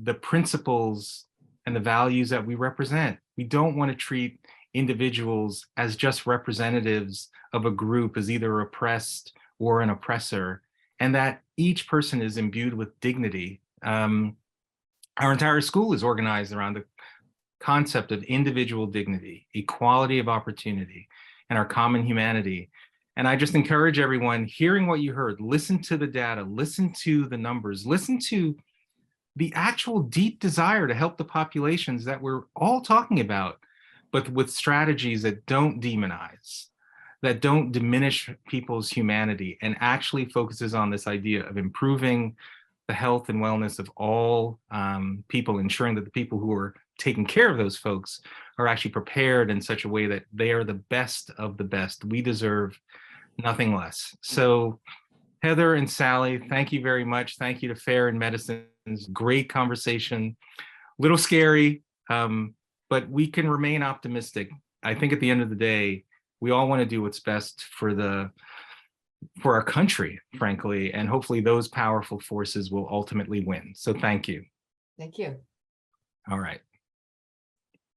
the principles and the values that we represent. We don't want to treat individuals as just representatives of a group, as either oppressed or an oppressor, and that each person is imbued with dignity. Our entire school is organized around the concept of individual dignity, equality of opportunity, and our common humanity. And I just encourage everyone, hearing what you heard, listen to the data, listen to the numbers, listen to the actual deep desire to help the populations that we're all talking about, but with strategies that don't demonize, that don't diminish people's humanity, and actually focuses on this idea of improving the health and wellness of all people, ensuring that the people who are taking care of those folks are actually prepared in such a way that they are the best of the best. We deserve nothing less. So Heather and Sally, thank you very much. Thank you to Fair and Medicine's great conversation. A little scary, but we can remain optimistic. I think at the end of the day, we all want to do what's best for our country, frankly, and hopefully those powerful forces will ultimately win. So thank you. Thank you. All right.